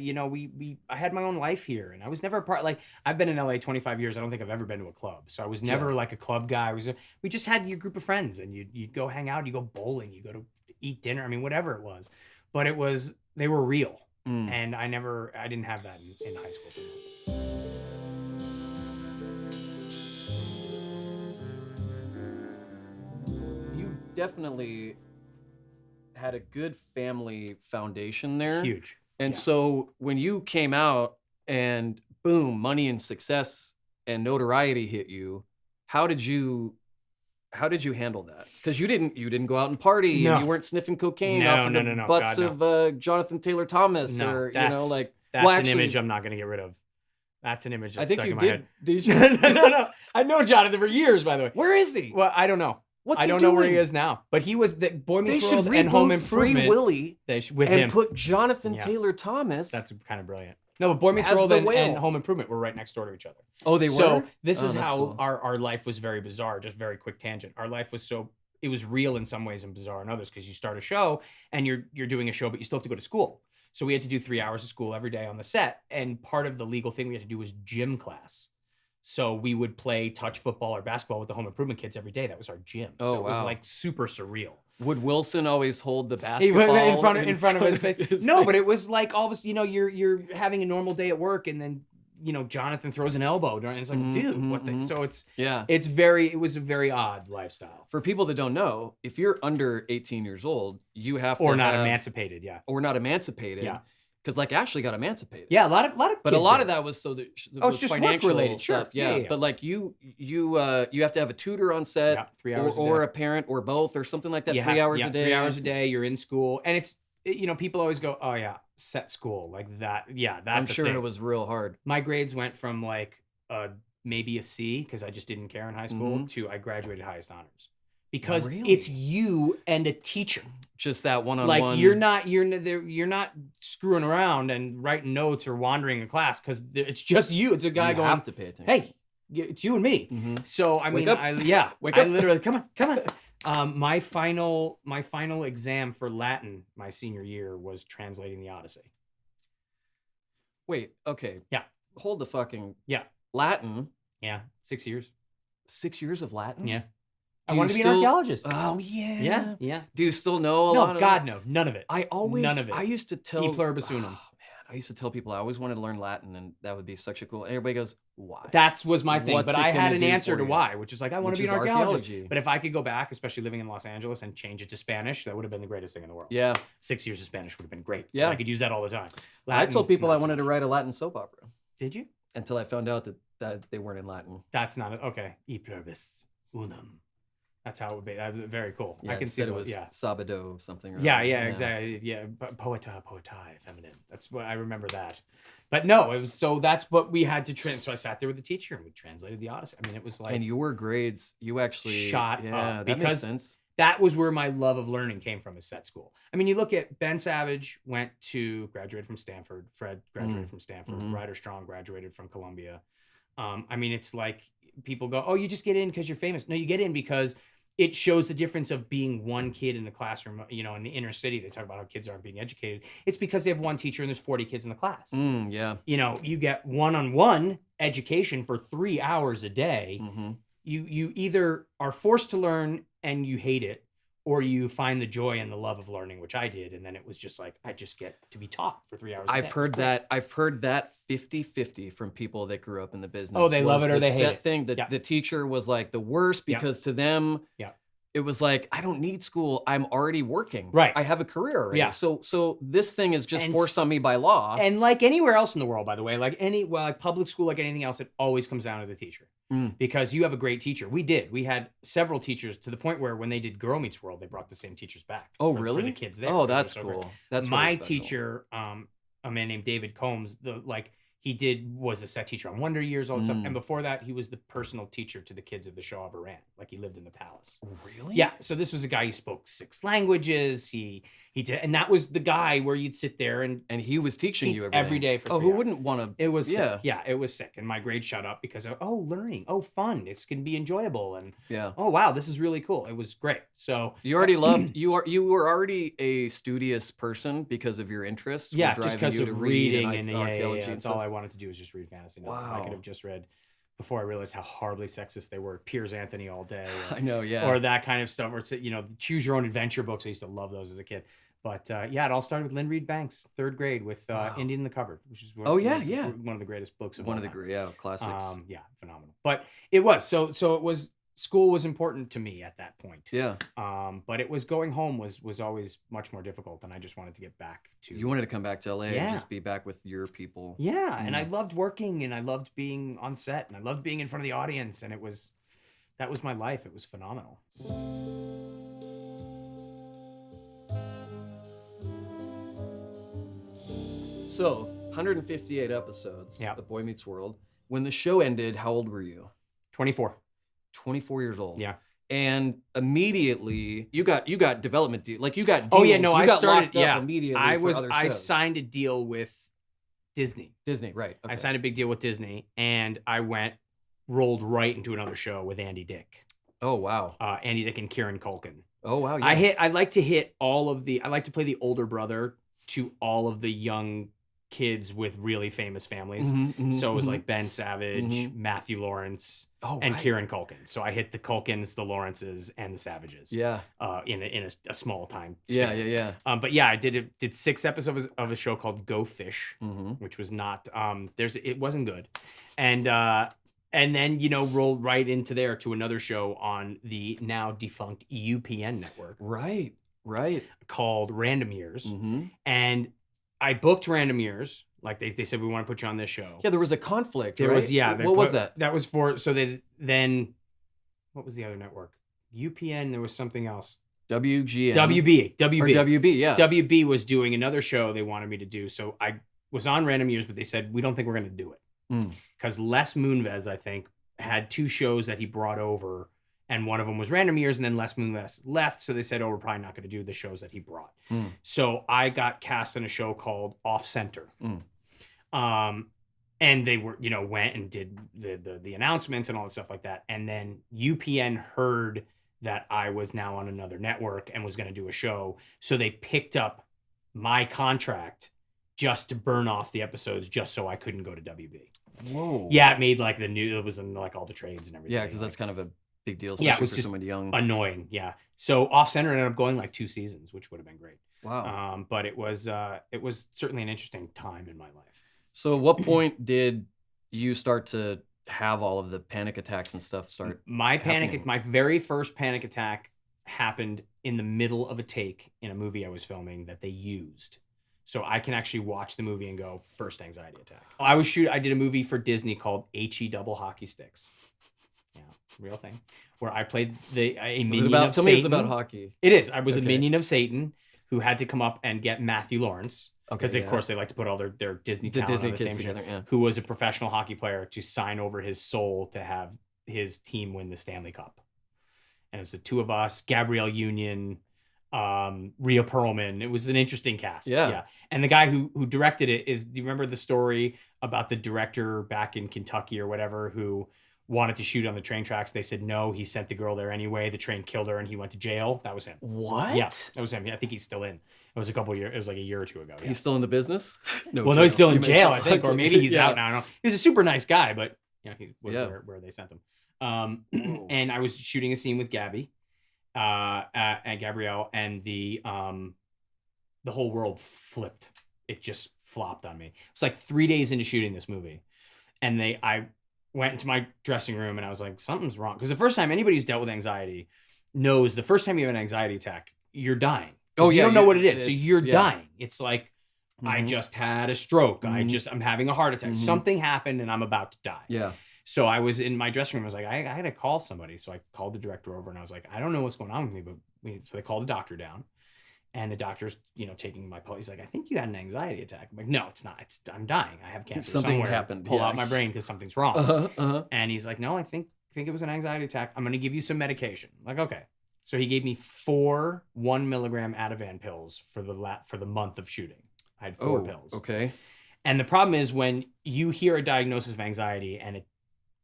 had my own life here, and I was never a part, like, I've been in LA 25 years. I don't think I've ever been to a club. So I was never like a club guy. We just had your group of friends, and you'd go hang out, you go bowling, you go to eat dinner. I mean, whatever it was, but they were real. And I didn't have that in high school. You definitely had a good family foundation there. Huge. And so when you came out and boom, money and success and notoriety hit you, how did you handle that? Because you didn't go out and party, and you weren't sniffing cocaine off of the butts of Jonathan Taylor Thomas, That's an image I'm not going to get rid of. That's an image that's stuck in my head. Did you? No. I know Jonathan for years, by the way. Where is he? Well, I don't know. I don't know where he is now. But he was the Boy Meets World and Home Improvement. Free Willy with him. Put Jonathan Taylor Thomas. That's kind of brilliant. No, but Boy Meets World and Home Improvement were right next door to each other. Oh, they were? So this is how cool. our life was very bizarre. Just very quick tangent. Our life was it was real in some ways and bizarre in others, because you start a show and you're doing a show, but you still have to go to school. So we had to do 3 hours of school every day on the set. And part of the legal thing we had to do was gym class. So we would play touch football or basketball with the Home Improvement kids every day. That was our gym. Oh, so it was like super surreal. Would Wilson always hold the basketball in front of his face? No, but it was like all of a sudden, you're having a normal day at work, and then Jonathan throws an elbow, and it's like, dude, what the? So it was a very odd lifestyle. For people that don't know, if you're under 18 years old, you have to emancipated, or not emancipated, because like Ashley got emancipated. Yeah, a lot of. But a lot of that was so that it's just financial work-related stuff. Sure. Yeah. But like you have to have a tutor on set, 3 hours or a parent, or both, or something like that. 3 hours a day. 3 hours a day. You're in school, and people always go, oh yeah, set school like that. Yeah, that's. I'm sure it was real hard. My grades went from like maybe a C, because I just didn't care in high school, to I graduated highest honors. Because it's you and a teacher. Just that one-on-one. Like you're not screwing around and writing notes or wandering in class, because it's just you. It's a guy going. You have to pay attention. Hey, it's you and me. Mm-hmm. So I mean, Wake up. literally come on. My final exam for Latin my senior year was translating the Odyssey. Wait. Okay. Yeah. Hold the fucking. Yeah. Latin. Yeah. 6 years. 6 years of Latin. Yeah. I wanted to be an archaeologist. Oh yeah. Yeah. Do you still know a lot of God, no. None of it. None of it. I used to tell. E pluribus unum. Oh, man, I used to tell people I always wanted to learn Latin, and that would be such a cool. And everybody goes, "Why?" That was my thing, but I had an answer to you? why, which is like I want to be an archaeologist. Archaeology. But if I could go back, especially living in Los Angeles, and change it to Spanish, that would have been the greatest thing in the world. Yeah. 6 years of Spanish would have been great. Yeah. I could use that all the time. Latin, I told people I wanted to write a Latin soap opera. Did you? Until I found out that they weren't in Latin. That's not okay. E pluribus unum. That's how it would be. That was very cool. Yeah, I can see it was Sabado something. Exactly. Yeah, poetae, feminine. That's what I remember that. But no, it was that's what we had to so I sat there with the teacher and we translated the Odyssey. I mean, it was like. And your grades, you actually shot up that makes sense. that was where my love of learning came from, is set school. I mean, you look at Ben Savage graduated from Stanford. Fred graduated from Stanford. Ryder Strong graduated from Columbia. I mean, it's like people go, oh, you just get in because you're famous. No, you get in because it shows the difference of being one kid in the classroom, you know, in the inner city. They talk about how kids aren't being educated. It's because they have one teacher and there's 40 kids in the class. Yeah. You know, you get one-on-one education for 3 hours a day. You either are forced to learn and you hate it, or you find the joy and the love of learning, which I did. And then it was just like, I just get to be taught for 3 hours a day. I've heard that 50-50 from people that grew up in the business. Oh, they love it or they hate it. Thing that the teacher was like the worst because to them, it was like, I don't need school. I'm already working. Right. I have a career already. Yeah. So this thing is just forced on me by law. And like anywhere else in the world, by the way, like public school, like anything else, it always comes down to the teacher. Because you have a great teacher. We had several teachers, to the point where when they did Girl Meets World, they brought the same teachers back. Oh, really? For the kids there. Oh, that's cool. That's my really special. teacher, a man named David Combs, was a set teacher on Wonder Years, all that stuff. And before that, he was the personal teacher to the kids of the show of Iran. Like, he lived in the palace. Really? Yeah. So this was a guy who spoke 6 languages. He did, and that was the guy where you'd sit there and he was teaching you every day for 3 who hours. wouldn't want to? It was sick. Yeah, it was sick. And my grades shot up because of, learning. Oh, fun. It's going to be enjoyable. And oh, wow, this is really cool. It was great. So you already you were already a studious person because of your interests. Yeah, just because of reading and archaeology. That's all I wanted to do was just read fantasy novels. Wow. I could have just read, before I realized how horribly sexist they were, Piers Anthony all day. I know, yeah. Or that kind of stuff. Or it's, choose your own adventure books. I used to love those as a kid. But it all started with Lynn Reed Banks, 3rd grade, with Indian in the Cupboard, which is one of the greatest books of all time. Classics. Phenomenal. But it was so it was. School was important to me at that point. Yeah. But it was going home was always much more difficult, and I just wanted to get back to. You wanted to come back to LA and just be back with your people. Yeah, and I loved working, and I loved being on set, and I loved being in front of the audience, and that was my life. It was phenomenal. So, 158 episodes of Boy Meets World. When the show ended, how old were you? 24. 24 years old. Yeah. And immediately you got development deal. Like, you got deals. Oh yeah, no, I started immediately. I signed a deal with Disney. Disney, right. Okay. I signed a big deal with Disney, and I rolled right into another show with Andy Dick. Oh wow. Andy Dick and Kieran Culkin. Oh wow. Yeah. I like to play the older brother to all of the young kids with really famous families. So it was like Ben Savage, Matthew Lawrence, and Kieran Culkin. So I hit the Culkins, the Lawrences, and the Savages. Yeah. In a small time span. Yeah. But yeah, I did 6 episodes of a show called Go Fish, which was not it wasn't good. And then rolled right into there to another show on the now defunct UPN network. Right. Called Random Years. And I booked Random Years. Like they said, we want to put you on this show. Yeah, there was a conflict. There was, What was that? That was what was the other network? UPN. There was something else. WGN. WB. Or WB. Yeah. WB was doing another show they wanted me to do. So I was on Random Years, but they said we don't think we're going to do it because Les Moonves, I think, had 2 shows that he brought over. And one of them was Random Years, and then Les Moonves left. So they said, we're probably not going to do the shows that he brought. So I got cast in a show called Off Center. And they were, went and did the announcements and all that stuff like that. And then UPN heard that I was now on another network and was going to do a show. So they picked up my contract just to burn off the episodes just so I couldn't go to WB. Whoa. Yeah, it made it was in all the trades and everything. Yeah, because that's kind of a big deal, especially for someone young. Annoying, yeah. So Off Center ended up going 2 seasons, which would have been great. Wow. But it was certainly an interesting time in my life. So at what point did you start to have all of the panic attacks and stuff start My happening? very first panic attack happened in the middle of a take in a movie I was filming that they used. So I can actually watch the movie and go, first anxiety attack. I did a movie for Disney called H-E Double Hockey Sticks. Real thing, where I played a minion of Satan. Tell me it's about hockey. It is. I was a minion of Satan who had to come up and get Matthew Lawrence, because of course they like to put all their Disney talent on the same together, yeah. who was a professional hockey player, to sign over his soul to have his team win the Stanley Cup. and it's the two of us, Gabrielle Union, Rhea Perlman. It was an interesting cast. Yeah. And the guy who directed it do you remember the story about the director back in Kentucky or whatever who wanted to shoot on the train tracks? They said no, he sent the girl there anyway. The train killed her and he went to jail. That was him. What? Yeah, that was him. Yeah, I think he's still in. It was like a year or two ago. Yeah. He's still in the business? No, he's still in jail, I think, or maybe he's out now. I don't know. He was a super nice guy, but he was where they sent him. And I was shooting a scene with Gabby, and Gabrielle, and the whole world flipped. It just flopped on me. It was like 3 days into shooting this movie, and I went into my dressing room and I was like, something's wrong. Because the first time anybody who's dealt with anxiety knows the first time you have an anxiety attack, you're dying. Oh, yeah. You don't know what it is. So you're dying. It's like, I just had a stroke. I'm having a heart attack. Something happened and I'm about to die. Yeah. So I was in my dressing room. I was like, I had to call somebody. So I called the director over and I was like, I don't know what's going on with me, but so they called the doctor down. And the doctor's, taking my pulse. He's like, I think you had an anxiety attack. I'm like, no, it's not. I'm dying. I have cancer. Something somewhere. happened. Pull out my brain because something's wrong. And he's like, no, I think it was an anxiety attack. I'm going to give you some medication. I'm like, okay. So he gave me 4 1 milligram Ativan pills for the month of shooting. I had 4 pills. Okay. And the problem is when you hear a diagnosis of anxiety and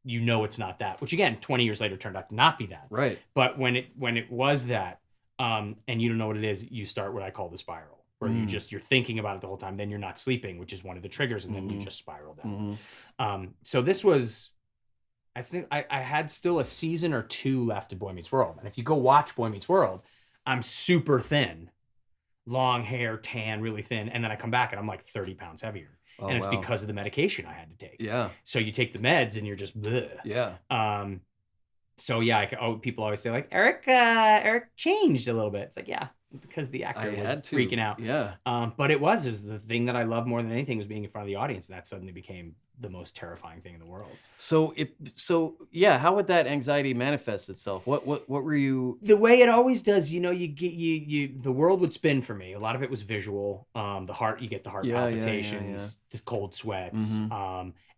it's not that, which again, 20 years later turned out to not be that. Right. But when it was that, and you don't know what it is, you start what I call the spiral, where you're thinking about it the whole time. Then you're not sleeping, which is one of the triggers, and then you just spiral down. So this was, I think I had still a season or 2 left of Boy Meets World. And if you go watch Boy Meets World, I'm super thin, long hair, tan, really thin. And then I come back and I'm like 30 pounds heavier. And it's because of the medication I had to take. Yeah. So you take the meds and you're just bleh. Yeah. So yeah, people always say like, Eric changed a little bit. It's like, yeah, because the actor was freaking out. Yeah. But it was the thing that I loved more than anything was being in front of the audience. And that suddenly became the most terrifying thing in the world. So yeah, how would that anxiety manifest itself? What were you? The way it always does, the world would spin for me. A lot of it was visual. You get the heart palpitations, the cold sweats,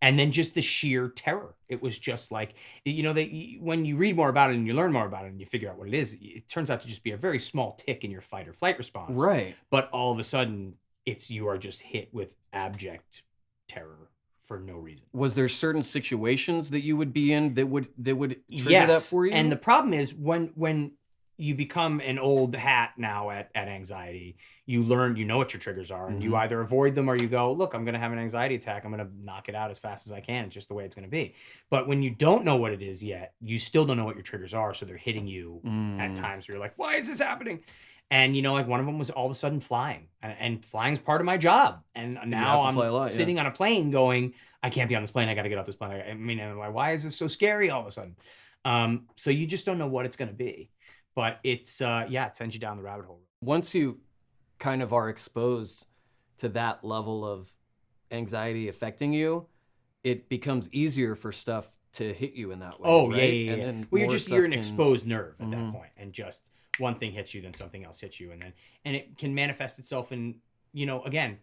and then just the sheer terror. It was just like, when you read more about it and you learn more about it and you figure out what it is, it turns out to just be a very small tick in your fight or flight response. Right. But all of a sudden, you are just hit with abject terror for no reason. Was there certain situations that you would be in that would trigger that for you? And the problem is when you become an old hat now at anxiety, you know what your triggers are, and you either avoid them or you go, look, I'm going to have an anxiety attack. I'm going to knock it out as fast as I can. It's just the way it's going to be. But when you don't know what it is yet, you still don't know what your triggers are. So they're hitting you at times where you're like, why is this happening? And, like one of them was all of a sudden flying, and flying's part of my job. And now I'm sitting on a plane going, I can't be on this plane. I got to get off this plane. And I'm like, why is this so scary all of a sudden? So you just don't know what it's going to be, but it sends you down the rabbit hole. Once you kind of are exposed to that level of anxiety affecting you, it becomes easier for stuff to hit you in that way. Oh, right? Yeah. And well, you're an exposed nerve at that point, and just one thing hits you, then something else hits you, and it can manifest itself in, again,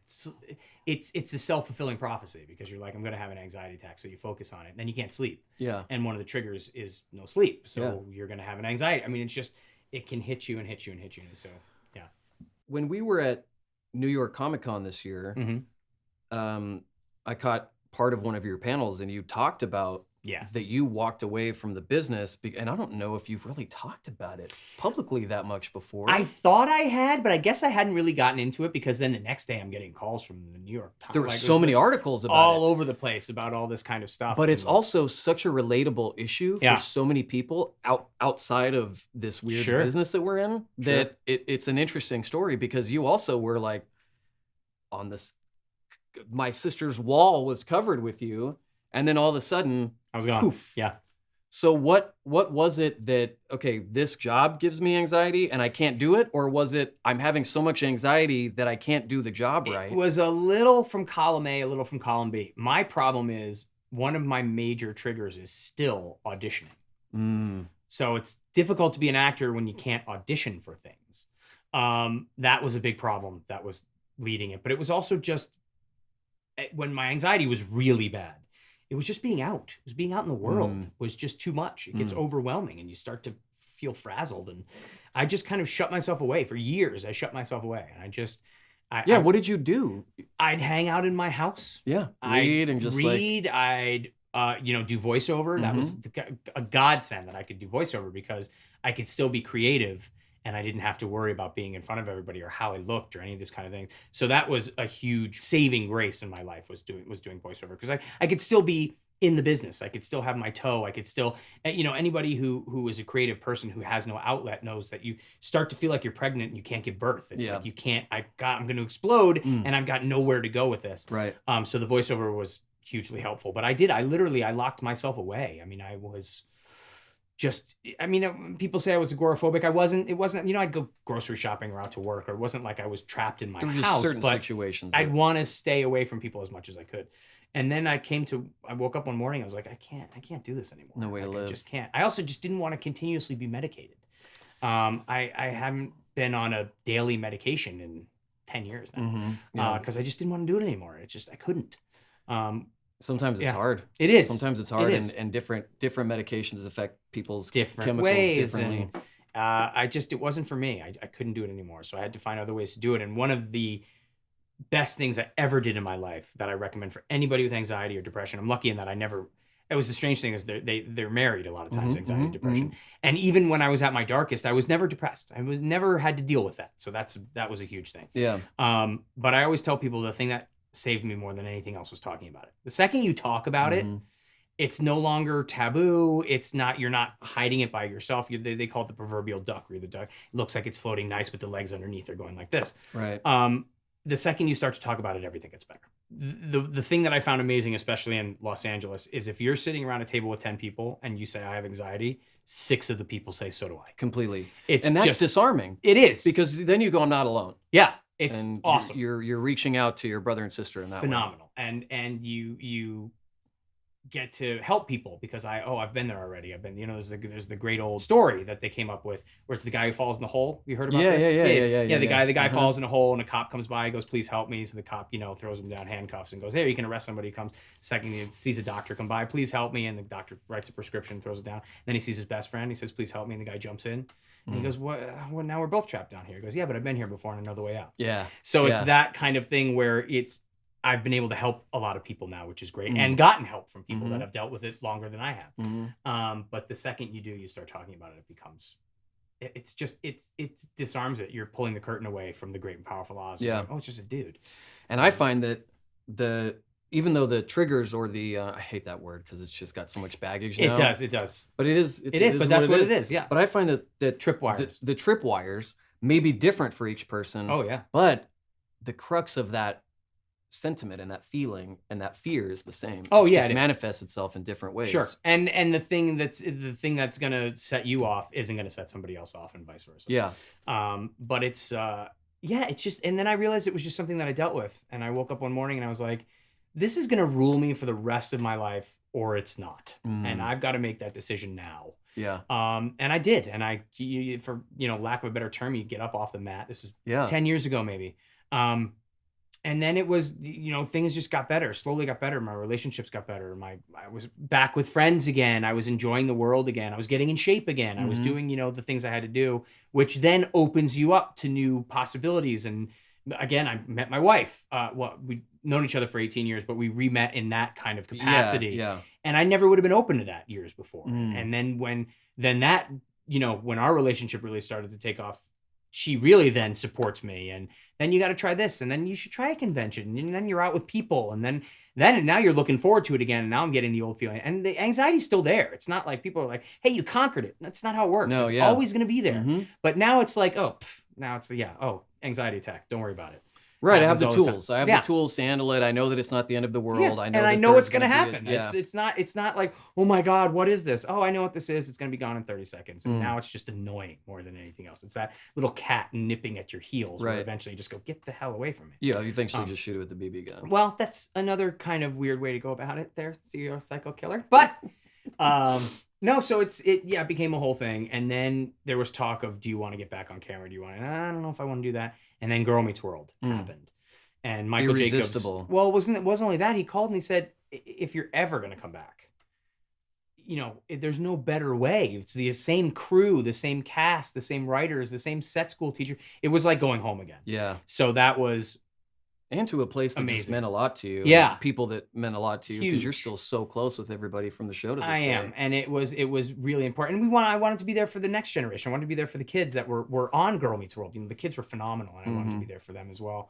it's a self-fulfilling prophecy, because you're like, I'm going to have an anxiety attack, so you focus on it, and then you can't sleep. Yeah. And one of the triggers is no sleep, so you're going to have an anxiety. I mean, it's just, it can hit you and hit you and hit you, and so yeah. When we were at New York Comic Con this year, I caught part of one of your panels, and you talked about that you walked away from the business, and I don't know if you've really talked about it publicly that much before. I thought I had, but I guess I hadn't really gotten into it, because then the next day I'm getting calls from the New York Times. There were so many articles about all over the place about all this kind of stuff. But it's also such a relatable issue for so many people outside of this weird business that we're in, that it's an interesting story, because you also were like on this, my sister's wall was covered with you, and then all of a sudden I was gone. Poof. Yeah. So what was it that, okay, this job gives me anxiety and I can't do it? Or was it, I'm having so much anxiety that I can't do the job right? It was a little from column A, a little from column B. My problem is, one of my major triggers is still auditioning. So it's difficult to be an actor when you can't audition for things. That was a big problem that was leading it. But it was also just, when my anxiety was really bad, it was just being out. It was being out in the world was just too much. It gets overwhelming, and you start to feel frazzled. And I just kind of shut myself away for years. I shut myself away, and Yeah, what did you do? I'd hang out in my house. Yeah, I'd and just read. I'd do voiceover. That was a godsend that I could do voiceover, because I could still be creative, and I didn't have to worry about being in front of everybody or how I looked or any of this kind of thing. So that was a huge saving grace in my life, was doing voiceover, because I could still be in the business. I could still have my toe. I could still, anybody who is a creative person who has no outlet knows that you start to feel like you're pregnant and you can't give birth. It's like, you can't, I'm going to explode and I've got nowhere to go with this. Right. So the voiceover was hugely helpful, but I locked myself away. I mean, people say I was agoraphobic. It wasn't, I'd go grocery shopping or out to work, or it wasn't like I was trapped in my There were just house, certain but situations I'd want to stay away from people as much as I could. And then I woke up one morning, I was like, I can't do this anymore. No way to live. I just can't. I also just didn't want to continuously be medicated. I haven't been on a daily medication in 10 years now, because I just didn't want to do it anymore. I couldn't. Sometimes it's hard. It is. Sometimes it's hard, and different medications affect people's different chemicals ways. differently. And it wasn't for me. I couldn't do it anymore. So I had to find other ways to do it. And one of the best things I ever did in my life that I recommend for anybody with anxiety or depression, I'm lucky in that it was the strange thing is they're married a lot of times, anxiety and depression. And even when I was at my darkest, I was never depressed. I was never had to deal with that. So that was a huge thing. Yeah. But I always tell people the thing that saved me more than anything else was talking about it. The second you talk about it, it's no longer taboo. You're not hiding it by yourself. They call it the proverbial duck, where the duck looks like it's floating nice, but the legs underneath are going like this. Right. The second you start to talk about it, everything gets better. The thing that I found amazing, especially in Los Angeles, is if you're sitting around a table with 10 people and you say, I have anxiety, 6 of the people say, so do I. Completely. And that's disarming. It is. Because then you go, I'm not alone. Yeah. It's and awesome. You're reaching out to your brother and sister in that phenomenal. Way. And you get to help people, because I've been there already. I've been, there's the great old story that they came up with where it's the guy who falls in the hole. You heard about this? Yeah. The guy falls in a hole, and a cop comes by, goes, please help me. So the cop, throws him down, handcuffs, and goes, hey, you can arrest somebody. He comes. Second, he sees a doctor come by, please help me. And the doctor writes a prescription, throws it down. Then he sees his best friend. He says, please help me. And the guy jumps in. And he goes, what? Well, now we're both trapped down here. He goes, yeah, but I've been here before and I know the way out. Yeah. So it's that kind of thing where I've been able to help a lot of people now, which is great, and gotten help from people that have dealt with it longer than I have. But the second you start talking about it, it becomes, it disarms it. You're pulling the curtain away from the great and powerful Oz. Yeah. Like, it's just a dude. And I find that even though the triggers or I hate that word because it's just got so much baggage now. It does. But it is. It is, but that's what it is, yeah. But I find that tripwires. The tripwires may be different for each person. Oh, yeah. But the crux of that sentiment and that feeling and that fear is the same. Oh, it yeah. Just manifests itself in different ways. Sure. And the thing that's going to set you off isn't going to set somebody else off, and vice versa. Yeah. But it's just, and then I realized it was just something that I dealt with. And I woke up one morning and I was like, this is going to rule me for the rest of my life, or it's not. And I've got to make that decision now. Yeah. And I did. And for lack of a better term, you get up off the mat. This was 10 years ago, maybe. And then it was, things just got better, slowly got better. My relationships got better. I was back with friends again. I was enjoying the world again. I was getting in shape again. I was doing, the things I had to do, which then opens you up to new possibilities. And again, I met my wife. We'd known each other for 18 years, but we re-met in that kind of capacity. Yeah. And I never would have been open to that years before. And then when our relationship really started to take off, she really then supports me. And then you got to try this, and then you should try a convention, and then you're out with people, and then now you're looking forward to it again. And now I'm getting the old feeling, and the anxiety's still there. It's not like people are like, hey, you conquered it. That's not how it works. It's always going to be there. But now it's like, anxiety attack. Don't worry about it. Right, I have the tools. I have the tools to handle it. I know that it's not the end of the world. I know it's going to happen. It's not like, oh my God, what is this? Oh, I know what this is. It's going to be gone in 30 seconds. And now it's just annoying more than anything else. It's that little cat nipping at your heels where eventually you just go, get the hell away from me. Yeah, you eventually just shoot it with the BB gun. Well, that's another kind of weird way to go about it there, serial psycho killer. But no, so it became a whole thing. And then there was talk of, do you want to get back on camera? I don't know if I want to do that. And then Girl Meets World happened. And Michael Irresistible. Jacobs. Well, it wasn't only that. He called and he said, if you're ever going to come back, there's no better way. It's the same crew, the same cast, the same writers, the same set school teacher. It was like going home again. Yeah. So that was And to a place that just amazing. meant a lot to you. Yeah. And people that meant a lot to you because you're Huge. still so close with everybody from the show to this I day. am, and it was really important. And I wanted to be there for the next generation. I wanted to be there for the kids that were on Girl Meets World. The kids were phenomenal, and I wanted to be there for them as well.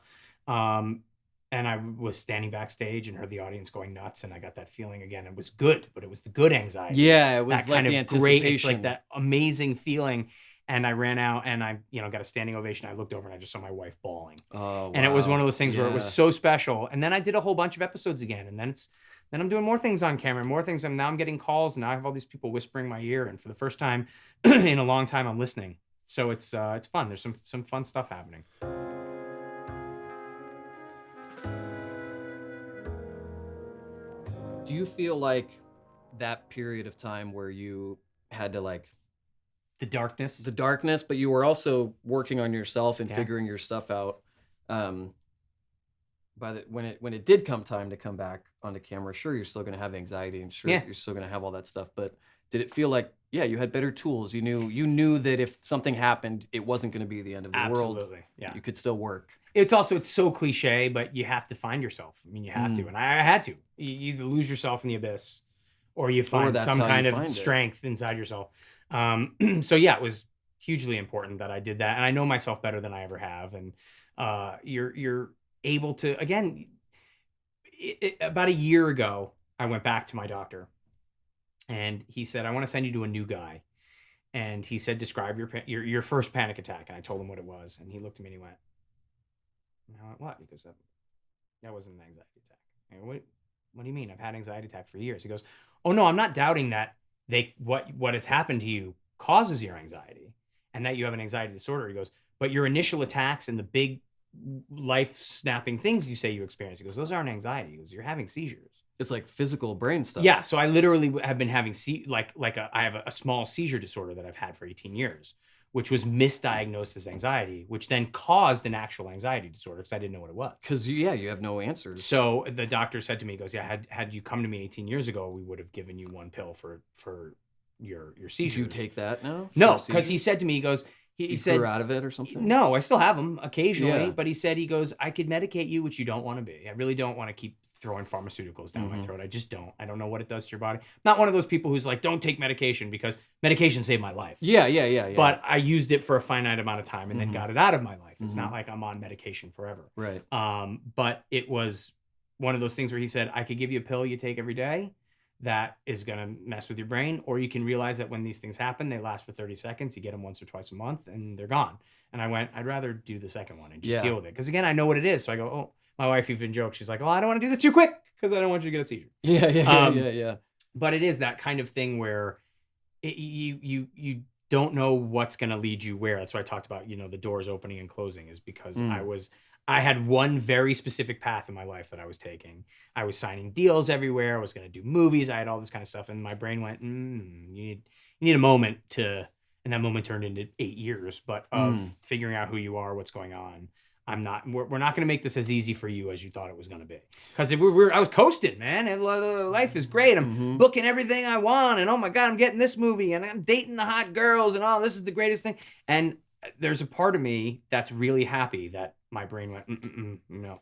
And I was standing backstage and heard the audience going nuts, and I got that feeling again. It was good, but it was the good anxiety. Yeah, it was that like kind the of anticipation. great. It's like that amazing feeling. And I ran out and I, got a standing ovation. I looked over and I just saw my wife bawling. Oh, wow. And it was one of those things where it was Yeah. so special. And then I did a whole bunch of episodes again. And then I'm doing more things on camera, more things. Now I'm getting calls, and now I have all these people whispering in my ear. And for the first time in a long time, I'm listening. So it's fun. There's some fun stuff happening. Do you feel like that period of time where you had to like The darkness. the darkness, but you were also working on yourself and Yeah. figuring your stuff out. When it did come time to come back onto camera, sure you're still gonna have anxiety and sure Yeah. you're still gonna have all that stuff. But did it feel like you had better tools? You knew that if something happened, it wasn't gonna be the end of the world. Absolutely. Yeah. You could still work. It's so cliche, but you have to find yourself. I mean, you have to, and I had to. You either lose yourself in the abyss, or you find that's some how you kind find of it. strength inside yourself. So yeah, it was hugely important that I did that, and I know myself better than I ever have. And you're able to again. About a year ago, I went back to my doctor, and he said, "I want to send you to a new guy." And he said, "Describe your first panic attack." And I told him what it was, and he looked at me and he went, and I went, "What?" He goes, "That wasn't an anxiety attack." I go, what do you mean? I've had anxiety attack for years. He goes, "Oh no, I'm not doubting that what has happened to you causes your anxiety and that you have an anxiety disorder." He goes, "But your initial attacks and the big life snapping things you say you experience," he goes, "those aren't anxiety." He goes, "You're having seizures." It's like physical brain stuff. Yeah, so I literally have been having I have a small seizure disorder that I've had for 18 years, which was misdiagnosed as anxiety, which then caused an actual anxiety disorder because I didn't know what it was. Because you have no answers. So the doctor said to me, he goes, "Yeah, had you come to me 18 years ago, we would have given you one pill for your seizures." Do you take that now? No, for because he seizures? said to me, he goes, he You said, grew out of it or something? "No, I still have them occasionally," Yeah. but he said, he goes, "I could medicate you, which you don't want to be. I really don't want to keep throwing pharmaceuticals down my throat. I just don't. I don't know what it does to your body. Not one of those people who's like, don't take medication because medication saved my life. Yeah. But I used it for a finite amount of time and then got it out of my life. It's not like I'm on medication forever. Right. But it was one of those things where he said, I could give you a pill you take every day that is going to mess with your brain, or you can realize that when these things happen, they last for 30 seconds. You get them once or twice a month and they're gone. And I went, I'd rather do the second one and just deal with it. Because again, I know what it is. So I go, oh, my wife even jokes. She's like, "Oh, I don't want to do this too quick because I don't want you to get a seizure." Yeah. But it is that kind of thing where you don't know what's going to lead you where. That's why I talked about, the doors opening and closing, is because I had one very specific path in my life that I was taking. I was signing deals everywhere. I was going to do movies. I had all this kind of stuff. And my brain went, you need a moment to, and that moment turned into 8 years, but of figuring out who you are, what's going on. We're not going to make this as easy for you as you thought it was going to be. Because I was coasting, man. And life is great. I'm booking everything I want. And oh my God, I'm getting this movie and I'm dating the hot girls and this is the greatest thing. And there's a part of me that's really happy that my brain went, no,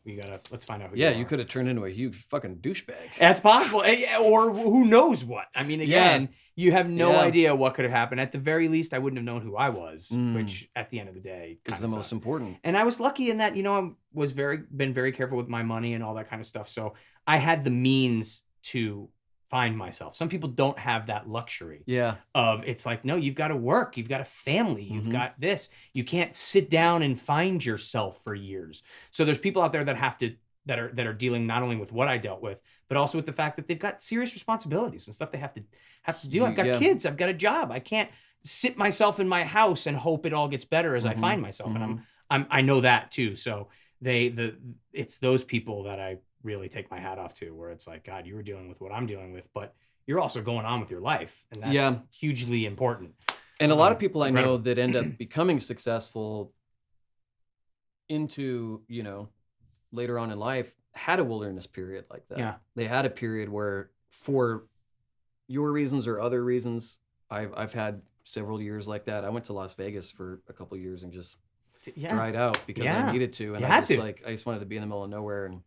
let's find out who you are. Yeah, you could have turned into a huge fucking douchebag. That's possible. Or who knows what. I mean, again, you have no idea what could have happened. At the very least, I wouldn't have known who I was, which at the end of the day is the most important. And I was lucky in that, I was been very careful with my money and all that kind of stuff. So I had the means to find myself. Some people don't have that luxury. Yeah. It's like, no, you've got to work. You've got a family. You've got this. You can't sit down and find yourself for years. So there's people out there that have to, that are dealing not only with what I dealt with, but also with the fact that they've got serious responsibilities and stuff they have to do. I've got kids. I've got a job. I can't sit myself in my house and hope it all gets better as I find myself. And I know that too. So it's those people that I really take my hat off to, where it's like, God, you were dealing with what I'm dealing with, but you're also going on with your life. And that's hugely important. And a lot of people I know that end up becoming successful into, later on in life had a wilderness period like that. Yeah. They had a period where for your reasons or other reasons. I've had several years like that. I went to Las Vegas for a couple years and just dried out because I needed to, and I just wanted to be in the middle of nowhere. And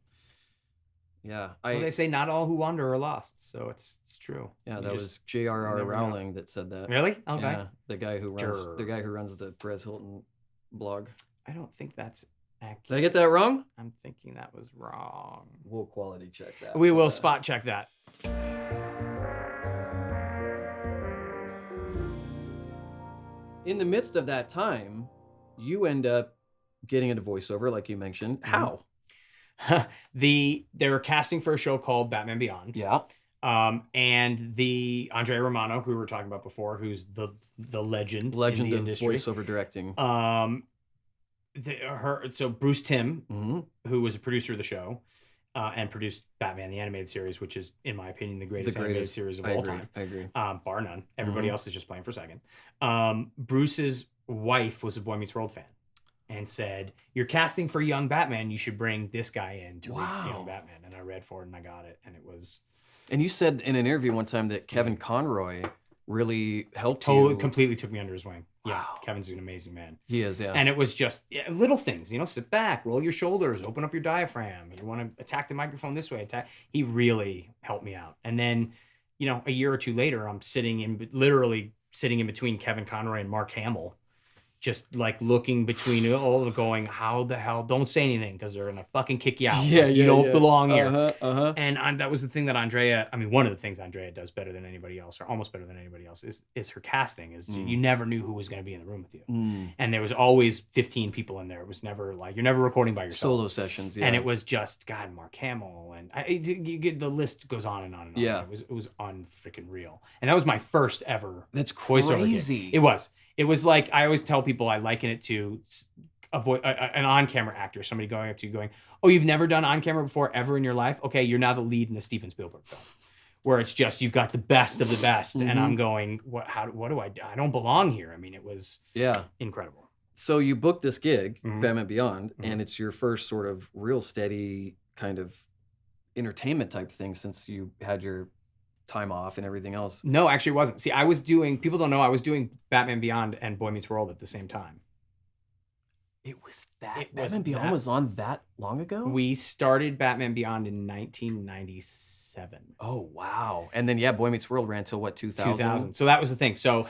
yeah, well, they say not all who wander are lost, so it's true. Yeah, that was J.R.R. Rowling that said that. Really? Okay. Yeah, the guy who runs the Perez Hilton blog. I don't think that's accurate. Did I get that wrong? I'm thinking that was wrong. We'll quality check that. We will spot check that. In the midst of that time, you end up getting into voiceover, like you mentioned. How? They were casting for a show called Batman Beyond. Yeah. And the Andrea Romano, who we were talking about before, who's the legend in the of industry. voiceover directing. So Bruce Timm, who was a producer of the show, and produced Batman the Animated Series, which is, in my opinion, the greatest animated series of all time. I agree. Bar none. Everybody else is just playing for second. Bruce's wife was a Boy Meets World fan and said, "You're casting for young Batman. You should bring this guy in to read young Batman." And I read for it and I got it, and it was. And you said in an interview one time that Kevin Conroy really helped you. Completely took me under his wing. Yeah, Kevin's an amazing man. He is, yeah. And it was just little things, sit back, roll your shoulders, open up your diaphragm. You want to attack the microphone this way. He really helped me out. And then, a year or two later, I'm literally sitting in between Kevin Conroy and Mark Hamill, just like looking between going, how the hell, don't say anything because they're going to fucking kick you out. You don't belong here. And that was the thing that one of the things Andrea does better than anybody else, or almost better than anybody else, is her casting. You never knew who was going to be in the room with you. And there was always 15 people in there. It was never like, you're never recording by yourself. Solo sessions, yeah. And it was just, God, Mark Hamill. And the list goes on and on and on. Yeah. It was unfreaking real. And that was my first ever That's voiceover crazy. gig. It was. It was like, I always tell people, I liken it to an on-camera actor, somebody going up to you going, "Oh, you've never done on-camera before ever in your life? Okay, you're now the lead in a Steven Spielberg film." Where it's just, you've got the best of the best. And I'm going, what do I do? I don't belong here. I mean, it was incredible. So you booked this gig, Batman Beyond, and it's your first sort of real steady kind of entertainment type thing since you had your time off and everything else. No, actually it wasn't. See, people don't know, I was doing Batman Beyond and Boy Meets World at the same time. Batman Beyond was on that long ago? We started Batman Beyond in 1997. Oh, wow. And then, Boy Meets World ran till what, 2000? 2000. So that was the thing. So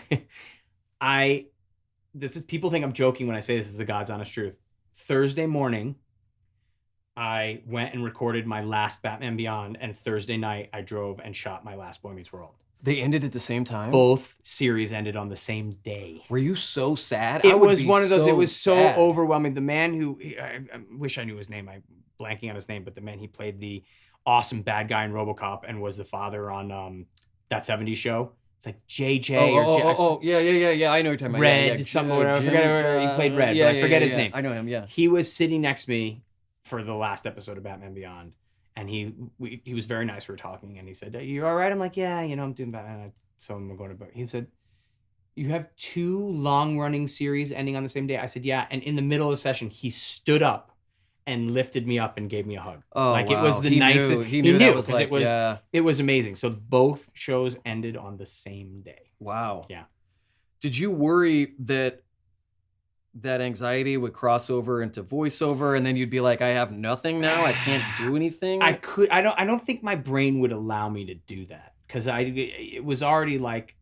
people think I'm joking when I say this is the God's honest truth. Thursday morning, I went and recorded my last Batman Beyond, and Thursday night I drove and shot my last Boy Meets World. They ended at the same time? Both series ended on the same day. Were you so sad? It was one of those, it was so overwhelming. The man who, I wish I knew his name, I'm blanking on his name, but the man, he played the awesome bad guy in RoboCop and was the father on That 70s Show. It's like JJ yeah, I know what you're talking about. Red, something, whatever. I forget where he played Red, but I forget his name. I know him, yeah. He was sitting next to me for the last episode of Batman Beyond, and he was very nice. We were talking, and he said, "You all right?" I'm like, "Yeah, I'm doing Batman." So I'm going to. He said, "You have 2 long-running series ending on the same day." I said, "Yeah." And in the middle of the session, he stood up and lifted me up and gave me a hug. Oh, like, wow. It was the nicest. He knew because it was amazing. So both shows ended on the same day. Wow. Yeah. Did you worry that anxiety would cross over into voiceover, and then you'd be like, "I have nothing now. I can't do anything"? I don't think my brain would allow me to do that, because it was already like,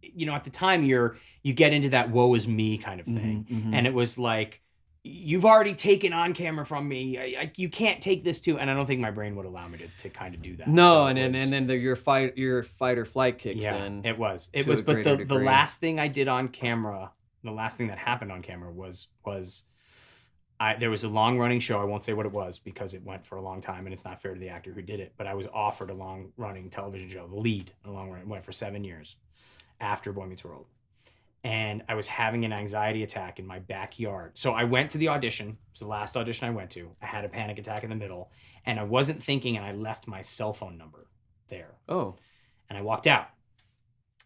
at the time you get into that woe is me kind of thing, and it was like, you've already taken on camera from me. You can't take this too, and I don't think my brain would allow me to kind of do that. No, so and then your fight or flight kicks in. It was, but the last thing I did on camera. The last thing that happened on camera was there was a long running show. I won't say what it was because it went for a long time and it's not fair to the actor who did it. But I was offered a long running television show, the lead in a long run. It went for 7 years after Boy Meets World. And I was having an anxiety attack in my backyard. So I went to the audition. It was the last audition I went to. I had a panic attack in the middle and I wasn't thinking, and I left my cell phone number there. Oh. And I walked out.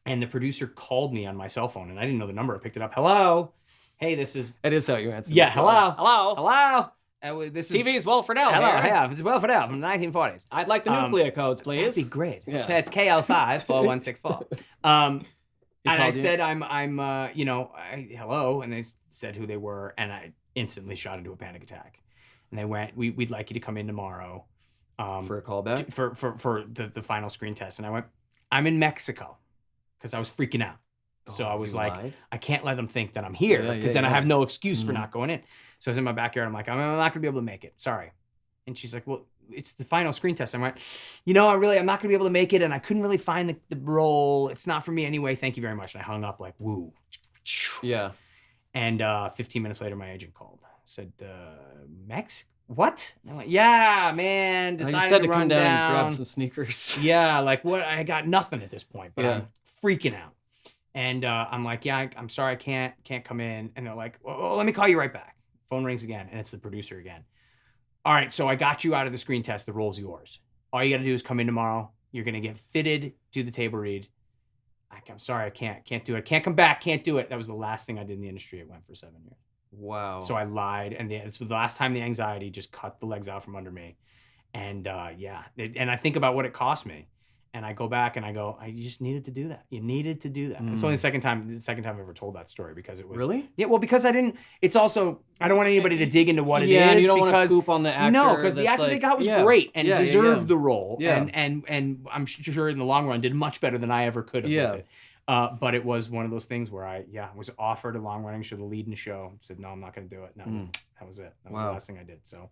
And the producer called me on my cell phone, and I didn't know the number. I picked it up. "Hello. Hey, this is..." That is how you answer. Yeah, hello. This is TV is Will Friedle hello, here. yeah, it's Will Friedle from the 1940s. I'd like the nuclear codes, please. That'd be great. Yeah. It's KL54164. And I called you? said, hello, and they said who they were, and I instantly shot into a panic attack. And they went, we'd like you to come in tomorrow. For a callback? For the final screen test. And I went, I'm in Mexico, because I was freaking out. So I was like, lied? I can't let them think that I'm here, Yeah, because yeah, then I yeah. have no excuse for not going in. So I was in my backyard. I'm like, I'm not gonna be able to make it. Sorry. And she's like, well, it's the final screen test. I went, I'm not gonna be able to make it, and I couldn't really find the role. It's not for me anyway. Thank you very much. And I hung up like, woo. Yeah. And 15 minutes later, my agent called. Said, what? And I went, yeah, man. You Decided said to run come down and grab some sneakers. Yeah, like what? I got nothing at this point, but Yeah. I'm freaking out. And I'm like, yeah, I'm sorry, I can't come in. And they're like, well, let me call you right back. Phone rings again, and it's the producer again. All right, so I got you out of the screen test. The role's yours. All you got to do is come in tomorrow. You're gonna get fitted, do the table read. I'm sorry, I can't do it. Can't come back. Can't do it. That was the last thing I did in the industry. It went for 7 years. Wow. So I lied, and it's the last time the anxiety just cut the legs out from under me. And and I think about what it cost me, and I go back and I go, I just needed to do that. You needed to do that. It's only the second time I've ever told that story, because it was Really? Yeah, well, because I didn't. It's also, I don't want anybody to dig into what it is. Yeah, and you don't want to because poop on the actor. no, because the that's actor they like- got was yeah. great and Yeah, yeah, deserved yeah. the role. Yeah. And I'm sure in the long run did much better than I ever could have Yeah. with it. But it was one of those things where I was offered a long running show, the lead in the show. Said no, I'm not going to do it. And that was it. That was the last thing I did. So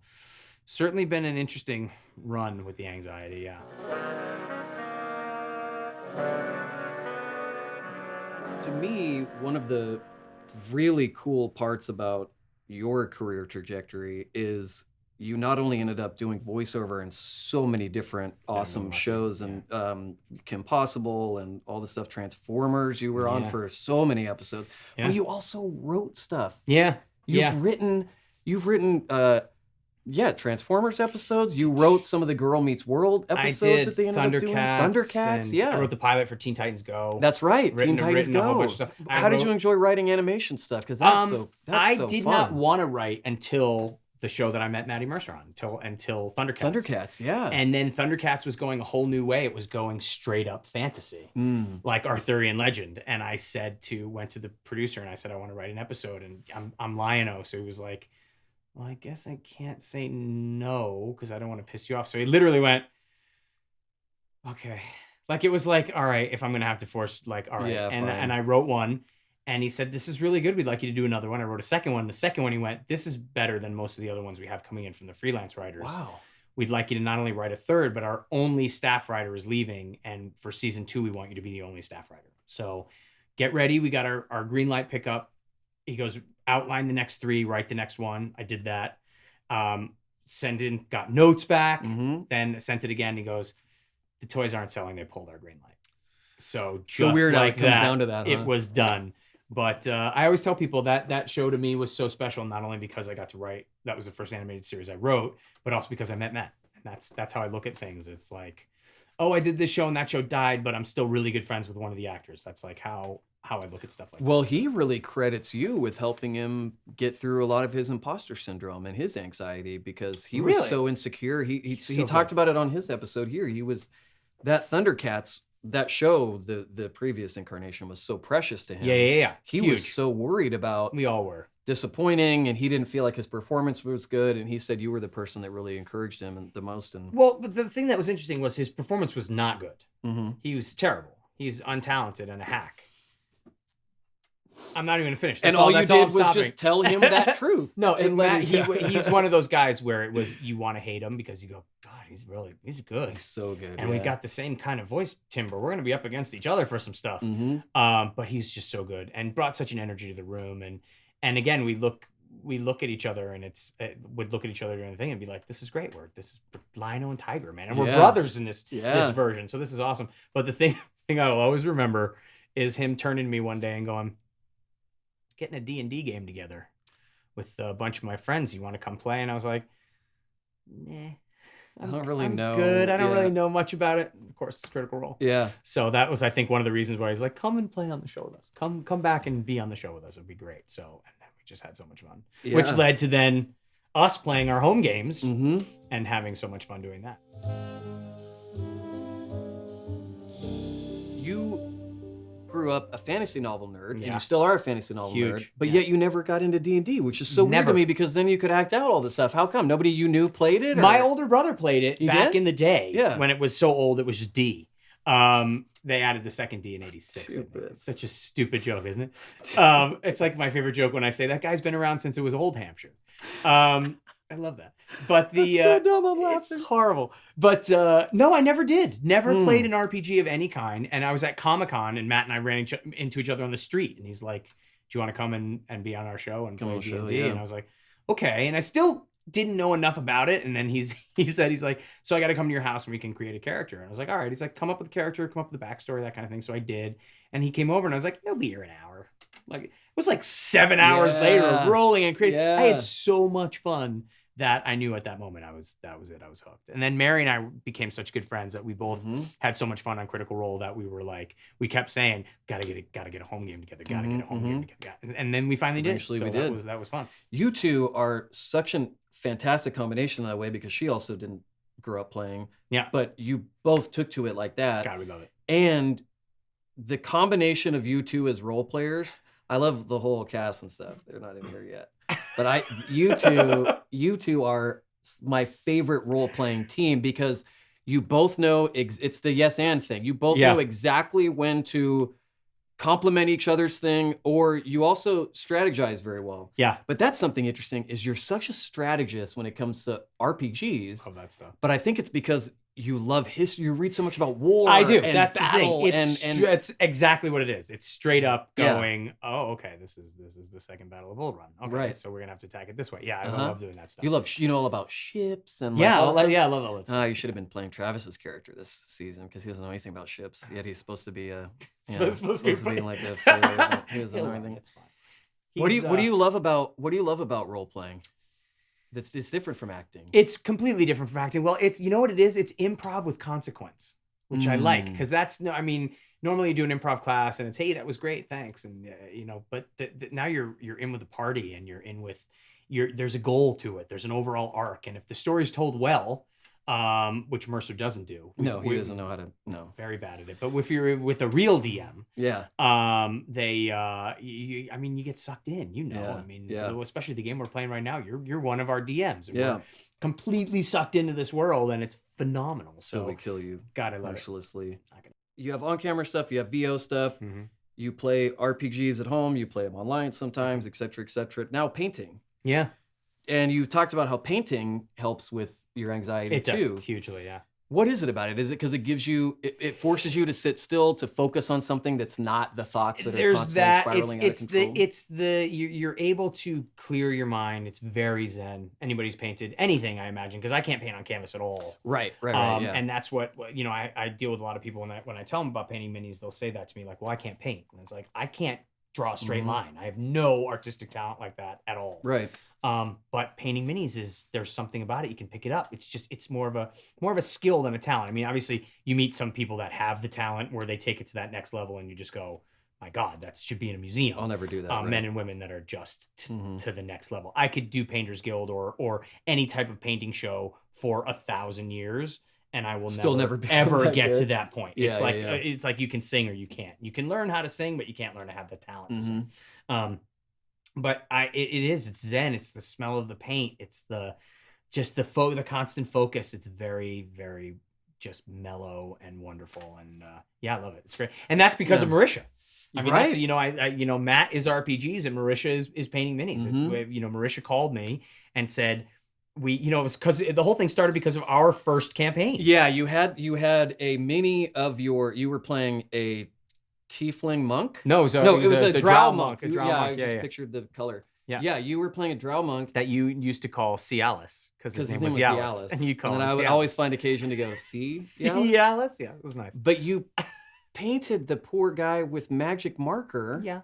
certainly been an interesting run with the anxiety. Yeah. To me, one of the really cool parts about your career trajectory is you not only ended up doing voiceover in so many different awesome lucky, shows, and Kim Possible and all the stuff, Transformers you were on Yeah. for so many episodes, Yeah. but you also wrote stuff. Yeah. You've written Transformers episodes. You wrote some of the Girl Meets World episodes I did that they ended up doing. Thundercats, and yeah. I wrote the pilot for Teen Titans Go. That's right. Written- Teen Titans written a whole Go. bunch of stuff. I How did you wrote- enjoy writing animation stuff? Because that's I so did fun. not want to write until the show that I met Maddie Mercer on, until Thundercats. Thundercats, yeah. And then Thundercats was going a whole new way. It was going straight up fantasy, like Arthurian legend. And I went to the producer and I said, I want to write an episode. And I'm Lion-O. So he was like, well, I guess I can't say no because I don't want to piss you off. So he literally went, okay. Like, it was like, all right, if I'm going to have to force, like, all right. Yeah, fine. And I wrote one. And he said, this is really good. We'd like you to do another one. I wrote a second one. The second one, he went, this is better than most of the other ones we have coming in from the freelance writers. Wow. We'd like you to not only write a third, but our only staff writer is leaving. And for season 2, we want you to be the only staff writer. So get ready. We got our green light pickup. He goes, outline the next 3, write the next one. I did that. Send in, got notes back. Then sent it again. He goes, the toys aren't selling. They pulled our green light. So just weird how like it comes that, down to that, it huh? was done. But I always tell people that show to me was so special, not only because I got to write, that was the first animated series I wrote, but also because I met Matt. And that's how I look at things. It's like, oh, I did this show and that show died, but I'm still really good friends with one of the actors. That's like how I look at stuff like that. Well, he really credits you with helping him get through a lot of his imposter syndrome and his anxiety, because he was Really? so insecure. He So talked good. about it on his episode here. He was that Thundercats, that show, the previous incarnation was so precious to him. Yeah. He Huge. was so worried about We all were. disappointing, and he didn't feel like his performance was good. And he said you were the person that really encouraged him the most. And Well, but the thing that was interesting was his performance was not good. Mhm. He was terrible. He's untalented and a hack. I'm not even gonna finish. and That's all you I'm did was stopping. just tell him that truth. No, and and let Matt, it- he's one of those guys where it was you want to hate him because you go, God, he's good. He's so good. And we got the same kind of voice timbre. We're gonna be up against each other for some stuff. But he's just so good and brought such an energy to the room. And again, we look at each other and would look at each other during the thing and be like, this is great. This is Lionel and Tiger, man, and we're Yeah. brothers in this Yeah. version. So this is awesome. But the thing I will always remember is him turning to me one day and going, getting a D&D game together with a bunch of my friends. You want to come play? And I was like, nah. I don't really know. Good. I don't Yeah. really know much about it. Of course, it's Critical Role. Yeah. So that was, I think, one of the reasons why he's like, come and play on the show with us. Come back and be on the show with us. It'd be great. So and we just had so much fun, which Yeah. led to then us playing our home games Mm-hmm. and having so much fun doing that. You grew up a fantasy novel nerd, and Yeah. you still are a fantasy novel nerd, Huge, but yeah. yet you never got into D&D, which is so weird Never. to me because then you could act out all this stuff. How come? Nobody you knew played it? My or- older brother played it He back did? in the day Yeah. when it was so old it was just D. They added the second D in 86. Stupid. It's such a stupid joke, isn't it? It's like my favorite joke when I say that guy's been around since it was Old Hampshire. I love that. But the That's so dumb, I'm it's laughing. horrible. But no, I never did. Never played an RPG of any kind. And I was at Comic-Con and Matt and I ran into each other on the street. And he's like, "Do you want to come and be on our show and Come play on the show, D&D?" yeah. And I was like, "Okay." And I still didn't know enough about it. And then he's like, "So I got to come to your house and we can create a character." And I was like, "All right." He's like, "Come up with a character, come up with a backstory, that kind of thing." So I did. And he came over and I was like, "He'll be here an hour." Like, it was like 7 hours later, Yeah. rolling and creating. I Yeah. had so much fun that I knew at that moment that was it. I was hooked. And then Mary and I became such good friends that we both had so much fun on Critical Role that we were like, we kept saying, gotta get a home game together, gotta get a home game together. And then we finally Eventually did. we So did. that was fun. You two are such a fantastic combination that way because she also didn't grow up playing. Yeah. But you both took to it like that. God, we love it. And the combination of you two as role players, I love the whole cast and stuff. They're not in here yet. But you two are my favorite role playing team because you both know it's the yes and thing. You both know exactly when to complement each other's thing, or you also strategize very well. Yeah. But that's something interesting is you're such a strategist when it comes to RPGs. Love that stuff. But I think it's because you love history. You read so much about war. I do. And That's battle the thing. It's exactly what it is. It's straight up going, oh, okay, this is the second Battle of Bull Run. Okay, Right. so we're gonna have to attack it this way. Yeah, I love doing that stuff. You know all about ships and I all that stuff? love all that stuff. You should have been playing Travis's character this season because he doesn't know anything about ships. Yet he's supposed to be Supposed to be like a sailor. He doesn't know anything. It's fine. What do you love about role playing? It's different from acting. It's completely different from acting. Well, you know what it is? It's improv with consequence, which I like because normally you do an improv class and it's, hey, that was great, thanks, and but now you're in with the party and you're in with there's a goal to it. There's an overall arc, and if the story's told well, which Mercer doesn't do. He doesn't know how to. No, very bad at it. But if you're with a real DM, you get sucked in. Especially the game we're playing right now. You're one of our DMs. And we're completely sucked into this world, and it's phenomenal. So we kill you. God, I love mercilessly. You have on-camera stuff. You have VO stuff. Mm-hmm. You play RPGs at home. You play them online sometimes, etc., etc. Now painting. Yeah. And you talked about how painting helps with your anxiety too. It does, hugely, yeah. What is it about it? Is it because it gives you, it forces you to sit still, to focus on something that's not the thoughts that are constantly spiraling out of control? You're able to clear your mind. It's very zen. Anybody's painted anything, I imagine, because I can't paint on canvas at all. Right. And that's what I deal with a lot of people when I tell them about painting minis, they'll say that to me, like, well, I can't paint. And it's like, I can't draw a straight line. I have no artistic talent like that at all. Right. But painting minis there's something about it. You can pick it up. It's more of a skill than a talent. I mean, obviously you meet some people that have the talent where they take it to that next level and you just go, my God, that should be in a museum. I'll never do that. Right. Men and women that are just to the next level. I could do Painters Guild or any type of painting show for 1,000 years. And I will never ever get to that point. Yeah, it's like you can sing or you can't. You can learn how to sing, but you can't learn to have the talent to sing. But it's zen. It's the smell of the paint. It's the constant focus. It's very, very just mellow and wonderful. And I love it. It's great. And that's because of Marisha. I mean, right. Matt is RPGs and Marisha is painting minis. Marisha called me and said, it was because the whole thing started because of our first campaign. Yeah, you had a mini of you were playing a tiefling monk. No, it was a drow monk. I just pictured the color. Yeah, you were playing a drow monk that you used to call Cialis because his name was Cialis. And you call him I would always find occasion to go, Cialis? Cialis? Yeah, it was nice. But you painted the poor guy with magic marker. Yeah.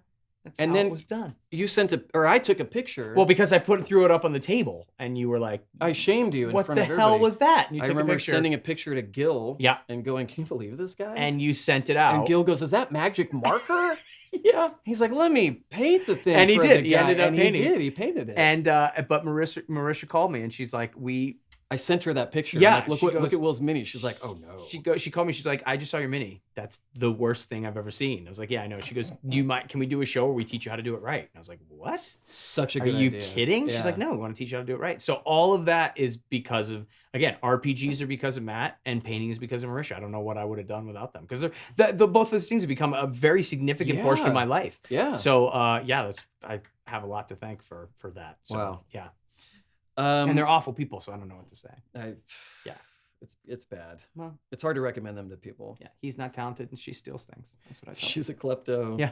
That's And how then it was done. you I took a picture. Well, because I threw it up on the table, and you were like, I shamed you in "What front the of hell everybody. was that?" And you I took a remember picture. sending a picture to Gil Yeah. and going, can you believe this guy? And you sent it out. And Gil goes, is that magic marker? Yeah. He's like, let me paint the thing. And he for did. the He guy. ended up and painting he it. did. He painted it. And but Marisha called me, and she's like, I sent her that picture. Yeah, I'm like, look at Will's mini. She's like, oh no. She called me. She's like, I just saw your mini. That's the worst thing I've ever seen. I was like, yeah, I know. She goes, can we do a show where we teach you how to do it right? And I was like, what? Such a Are good you idea. kidding? Yeah. She's like, no, we want to teach you how to do it right. So all of that is because of, again, RPGs are because of Matt, and painting is because of Marisha. I don't know what I would have done without them, because both of those things have become a very significant portion of my life. Yeah. So I have a lot to thank for that. So, wow. Yeah. And they're awful people, so I don't know what to say. Yeah. It's bad. Well, it's hard to recommend them to people. Yeah, he's not talented, and she steals things. That's what I thought. She's a klepto. Yeah.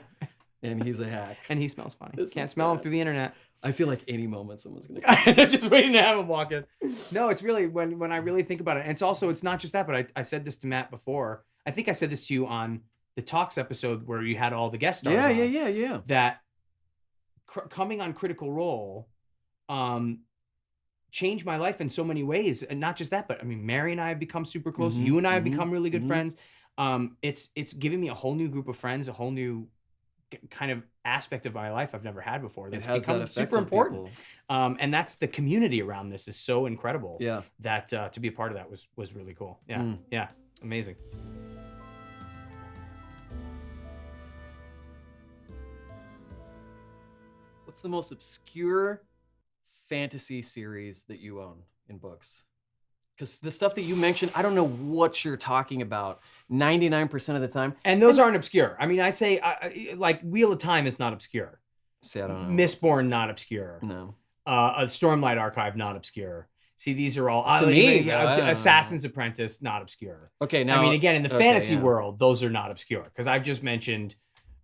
And he's a hack. And he smells funny. Can't smell him through the internet. I feel like any moment someone's gonna just waiting to have him walk in. No, it's really when I really think about it. And it's not just that, but I said this to Matt before. I think I said this to you on the Talks episode where you had all the guest stars. Yeah. That coming on Critical Role changed my life in so many ways. And not just that, but I mean, Mary and I have become super close. Mm-hmm, You and I have become really good friends. It's giving me a whole new group of friends, a whole new kind of aspect of my life I've never had before. That's become super important. And that's the community around this is so incredible. Yeah. That to be a part of that was really cool. Yeah. Yeah. Amazing. What's the most obscure fantasy series that you own in books? Because the stuff that you mentioned, I don't know what you're talking about 99% of the time. And those aren't obscure. I mean, I say, like, Wheel of Time is not obscure. See, I don't know. Mistborn, not obscure. No. A Stormlight Archive, not obscure. See, these are all... To me, Assassin's Apprentice, not obscure. Okay, now... I mean, again, in the fantasy world, those are not obscure. Because I've just mentioned,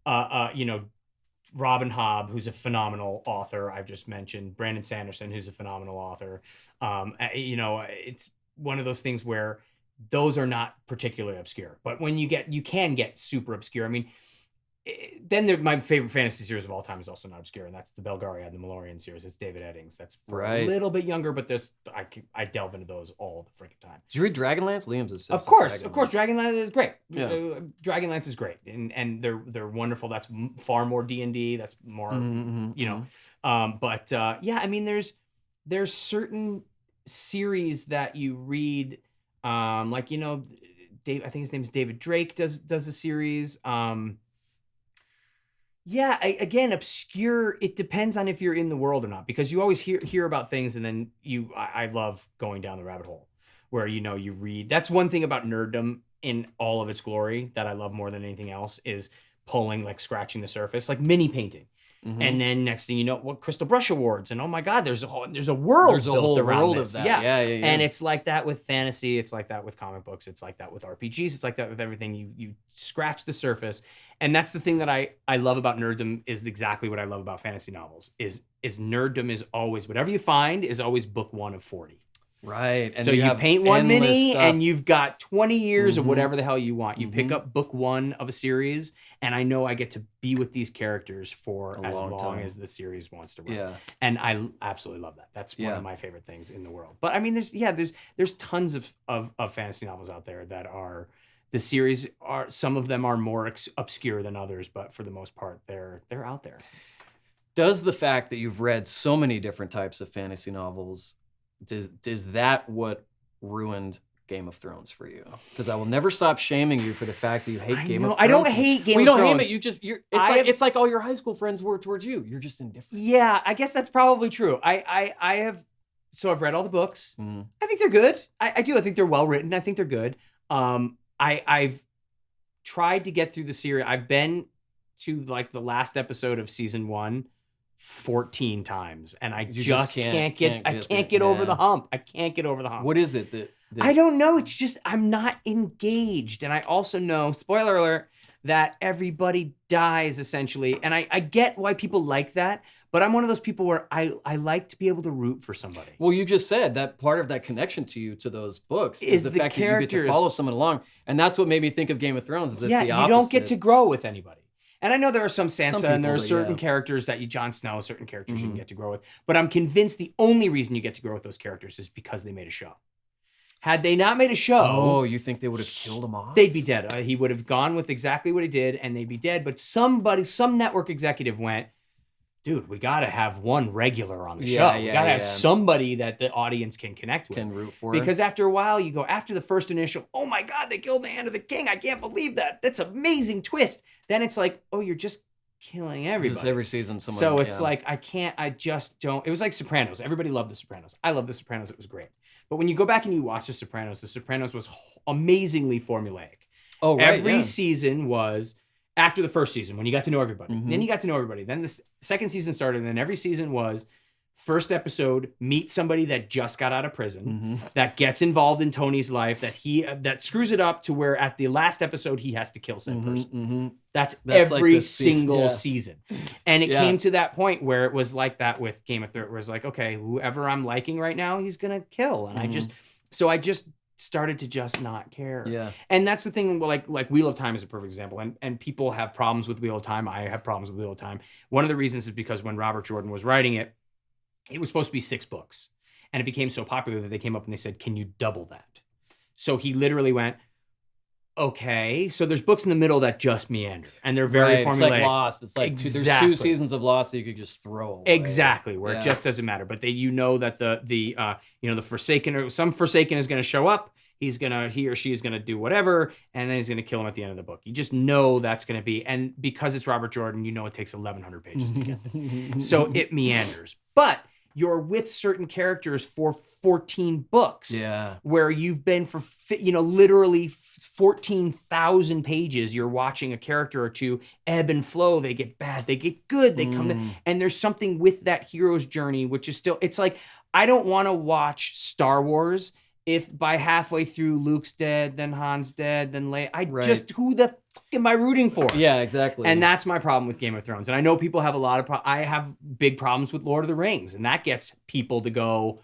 Robin Hobb, who's a phenomenal author. I've just mentioned Brandon Sanderson, who's a phenomenal author. It's one of those things where those are not particularly obscure. But when you can get super obscure. I mean, my favorite fantasy series of all time is also not obscure, and that's the Belgariad, the Malorian series. It's David Eddings. That's a little bit younger, but I delve into those all the freaking time. Did you read Dragonlance? Liam's obsessed. Of course, Dragonlance is great. Yeah. Dragonlance is great, and they're wonderful. That's far more D&D. That's more, But I mean, there's certain series that you read, Dave. I think his name is David Drake. Does a series. Again, obscure. It depends on if you're in the world or not, because you always hear about things, and then I love going down the rabbit hole where you read. That's one thing about nerddom in all of its glory that I love more than anything else is scratching the surface, like mini painting. Mm-hmm. And then next thing you know, Crystal Brush Awards, and oh my God, there's a world built around this. Of that. Yeah. And it's like that with fantasy. It's like that with comic books. It's like that with RPGs. It's like that with everything. You scratch the surface, and that's the thing that I love about nerddom is exactly what I love about fantasy novels. Is nerddom is always whatever you find is always book 1 of 40. Right. And so you paint one mini stuff. and you've got 20 years of whatever the hell you want. You pick up book 1 of a series, and I know I get to be with these characters for as long as the series wants to run. Yeah. And I absolutely love that. That's one of my favorite things in the world. But I mean, there's tons of fantasy novels out there that are, the series are, some of them are more obscure than others, but for the most part, they're out there. Does the fact that you've read so many different types of fantasy novels, is that what ruined Game of Thrones for you? Because I will never stop shaming you for the fact that you hate Game of Thrones. I don't hate Game of Thrones. You don't hate it. It's like all your high school friends were towards you. You're just indifferent. Yeah, I guess that's probably true. I've read all the books. I think they're good. I do. I think they're well written. I think they're good. I've tried to get through the series. I've been to the last episode of season 1 14 times, and I just can't get over the hump. I can't get over the hump. What is it that I don't know? It's just I'm not engaged, and I also know, spoiler alert, that everybody dies essentially, and I get why people like that, but I'm one of those people where I like to be able to root for somebody. Well, you just said that part of that connection to you to those books is the fact that you get to follow someone along, and that's what made me think of Game of Thrones. Is it's the opposite. You don't get to grow with anybody. And I know there are some Sansa Some and there are people, certain yeah. characters that Jon Snow, certain characters you Mhm. can get to grow with. But I'm convinced the only reason you get to grow with those characters is because they made a show. Had they not made a show, Oh, you think they would have killed him off? they'd be dead. He would have gone with exactly what he did, and they'd be dead. But some network executive went, dude, we got to have one regular on the show. We got to have somebody that the audience can connect with. Can root for. Because after a while, you go, after the first initial, oh my God, they killed the Hand of the King. I can't believe that. That's an amazing twist. Then it's like, oh, you're just killing everybody. Just every season. Someone, so it's like, I just don't. It was like Sopranos. Everybody loved The Sopranos. I love The Sopranos. It was great. But when you go back and you watch The Sopranos was amazingly formulaic. Oh, right. Every season was after the first season when you got to know everybody. Mhm. Then you got to know everybody. Then the second season started, and then every season was first episode, meet somebody that just got out of prison, that gets involved in Tony's life, that screws it up to where at the last episode he has to kill said person. That's every single season. And it came to that point where it was like that with Game of Thrones, where it's like, okay, whoever I'm liking right now, he's gonna kill. And I just started to just not care. Yeah. And that's the thing, like Wheel of Time is a perfect example. And people have problems with Wheel of Time. I have problems with Wheel of Time. One of the reasons is because when Robert Jordan was writing it, it was supposed to be 6 books. And it became so popular that they came up and they said, can you double that? So he literally went, okay. So there's books in the middle that just meander. And they're very formulaic. It's like Lost. It's like there's 2 seasons of Lost that you could just throw away. Exactly, where it just doesn't matter. But that the Forsaken, or some Forsaken is going to show up. He or she is going to do whatever, and then he's going to kill him at the end of the book. You just know that's going to be, and because it's Robert Jordan, it takes 1,100 pages to get there. So it meanders. But you're with certain characters for 14 books. Where you've been for, literally 14,000 pages. You're watching a character or two ebb and flow. They get bad, they get good, they come to, and there's something with that hero's journey, which is still, it's like, I don't want to watch Star Wars if by halfway through Luke's dead, then Han's dead, then Leia. Who the fuck am I rooting for? Yeah, exactly. And that's my problem with Game of Thrones. And I know people have a lot of I have big problems with Lord of the Rings, and that gets people to go,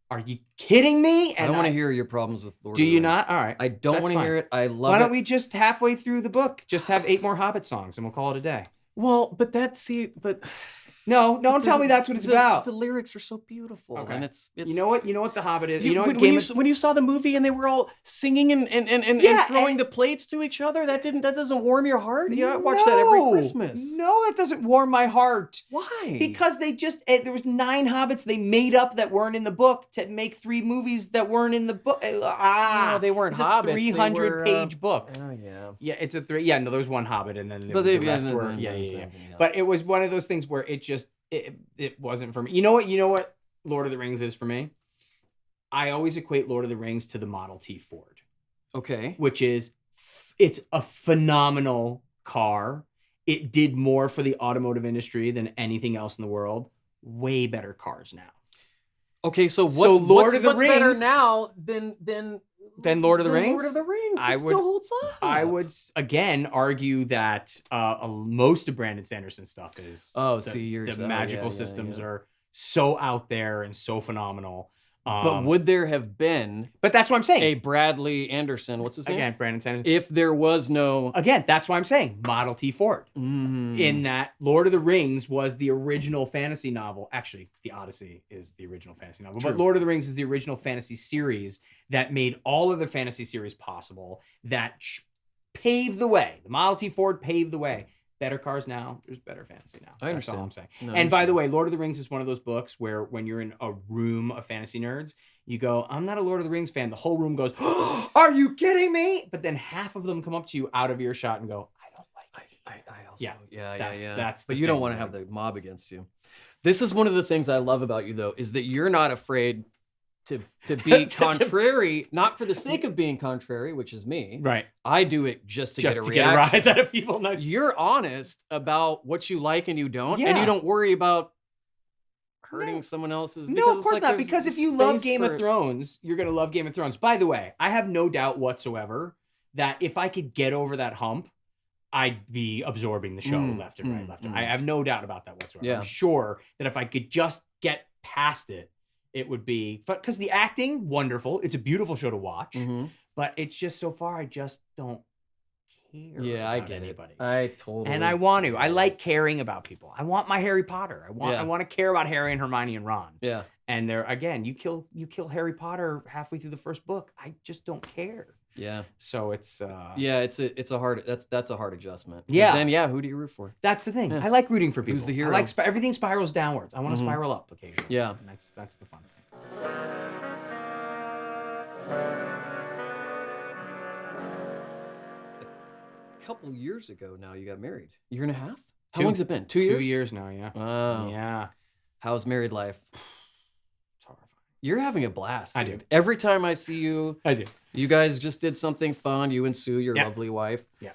are you kidding me? And I don't want to hear your problems with Lord of the Rings. Do you not? All right. I don't want to hear it. I love it. Why don't we just halfway through the book, just have 8 more Hobbit songs and we'll call it a day? Well, but No, don't tell me that's what it's about. The lyrics are so beautiful, and it's you know what The Hobbit is. When you saw the movie and they were all singing and throwing the plates to each other, that doesn't warm your heart. You watch that every Christmas. No, that doesn't warm my heart. Why? Because there was 9 hobbits they made up that weren't in the book to make 3 movies that weren't in the book. No, they weren't hobbits. It's a 300-page book. Oh yeah. Yeah, it's a 3. Yeah, no, there was 1 hobbit, and then the rest were. Yeah. But it was one of those things where it just. It wasn't for me. You know what Lord of the Rings is for me? I always equate Lord of the Rings to the Model T Ford. Okay. Which is, it's a phenomenal car. It did more for the automotive industry than anything else in the world. Way better cars now. Okay, so what's better now than Lord of the Rings? Lord of the Rings. Still holds up. I would again argue that most of Brandon Sanderson's stuff is. The magical systems are so out there and so phenomenal. But would there have been? But that's what I'm saying. A Bradley Anderson, what's his name? Again, Brandon Sanderson. If there was no. Again, that's why I'm saying Model T Ford. In that Lord of the Rings was the original fantasy novel. Actually, the Odyssey is the original fantasy novel. True. But Lord of the Rings is the original fantasy series that made all of the fantasy series possible. That paved the way. The Model T Ford paved the way. Better cars now. There's better fantasy now. I understand. That's all I'm saying. And by the way, Lord of the Rings is one of those books where when you're in a room of fantasy nerds, you go, I'm not a Lord of the Rings fan. The whole room goes, oh, are you kidding me? But then half of them come up to you out of earshot and go, I don't like it. I also, That's but you don't want to have the mob against you. This is one of the things I love about you, though, is that you're not afraid to be contrary, not for the sake of being contrary, which is me. Right. I do it just to get a reaction. Get a rise out of people. Nice. You're honest about what you like and you don't, and you don't worry about hurting someone else's. No, of course not. Because if you love Game of Thrones, you're going to love Game of Thrones. By the way, I have no doubt whatsoever that if I could get over that hump, I'd be absorbing the show left and right. I have no doubt about that whatsoever. Yeah. I'm sure that if I could just get past it, it would be, because the acting, wonderful. It's a beautiful show to watch, but it's just so far, I just don't care Yeah, I about get anybody. it. I totally. And I want to. I like caring about people. I want my Harry Potter. I Yeah. want to care about Harry and Hermione and Ron. Yeah. And there again, you kill Harry Potter halfway through the first book. I just don't care. Yeah. So it's Yeah, it's a hard that's a hard adjustment. 'Cause Yeah. then who do you root for? That's the thing. Yeah. I like rooting for people. Who's the hero? I like everything spirals downwards. I want to Mhm. spiral up occasionally. Yeah. And that's the fun thing. A couple years ago now, you got married. Year and a half? How Two. long's it been? 2 years? 2 years now, yeah. Wow. Yeah. How's married life? It's horrifying. You're having a blast. I dude. do. Every time I see you, I do. you guys just did something fun. You and Sue, your Yeah. lovely wife. Yeah.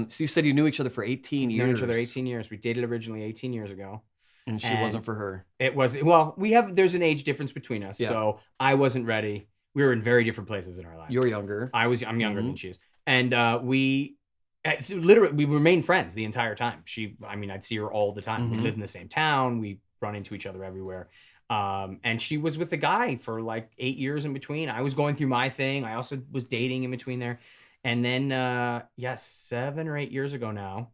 So you said you knew each other for 18 We've years. known each other 18 years. We dated originally 18 years ago. And she and wasn't for her. It was there's an age difference between us. Yeah. So I wasn't ready. We were in very different places in our lives. You're younger. I'm younger Mhm. than she is. And so literally we remained friends the entire time. I'd see her all the time. We Mhm. lived in the same town. We run into each other everywhere. And she was with a guy for like 8 years in between. I was going through my thing. I also was dating in between there. And then 7 or 8 years ago now,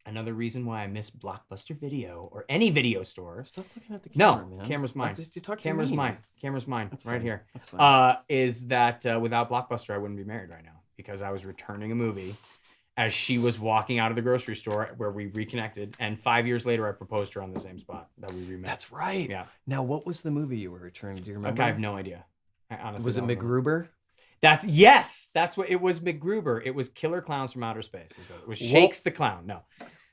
another reason why I miss Blockbuster Video or any video store. Stop looking at the camera, No, man. camera's mine. You talk to Camera's me. mine. Camera's mine. That's right fine. here. That's fine. Is that without Blockbuster, I wouldn't be married right now because I was returning a movie as she was walking out of the grocery store where we reconnected. And 5 years later, I proposed to her on the same spot that we remet. That's right. Yeah. Now, what was the movie you were returning? Do you remember? Okay, I have no idea. I honestly Was it don't remember. MacGruber? That's what it was. MacGruber. It was Killer Clowns from Outer Space. It was Shakes the Clown. No.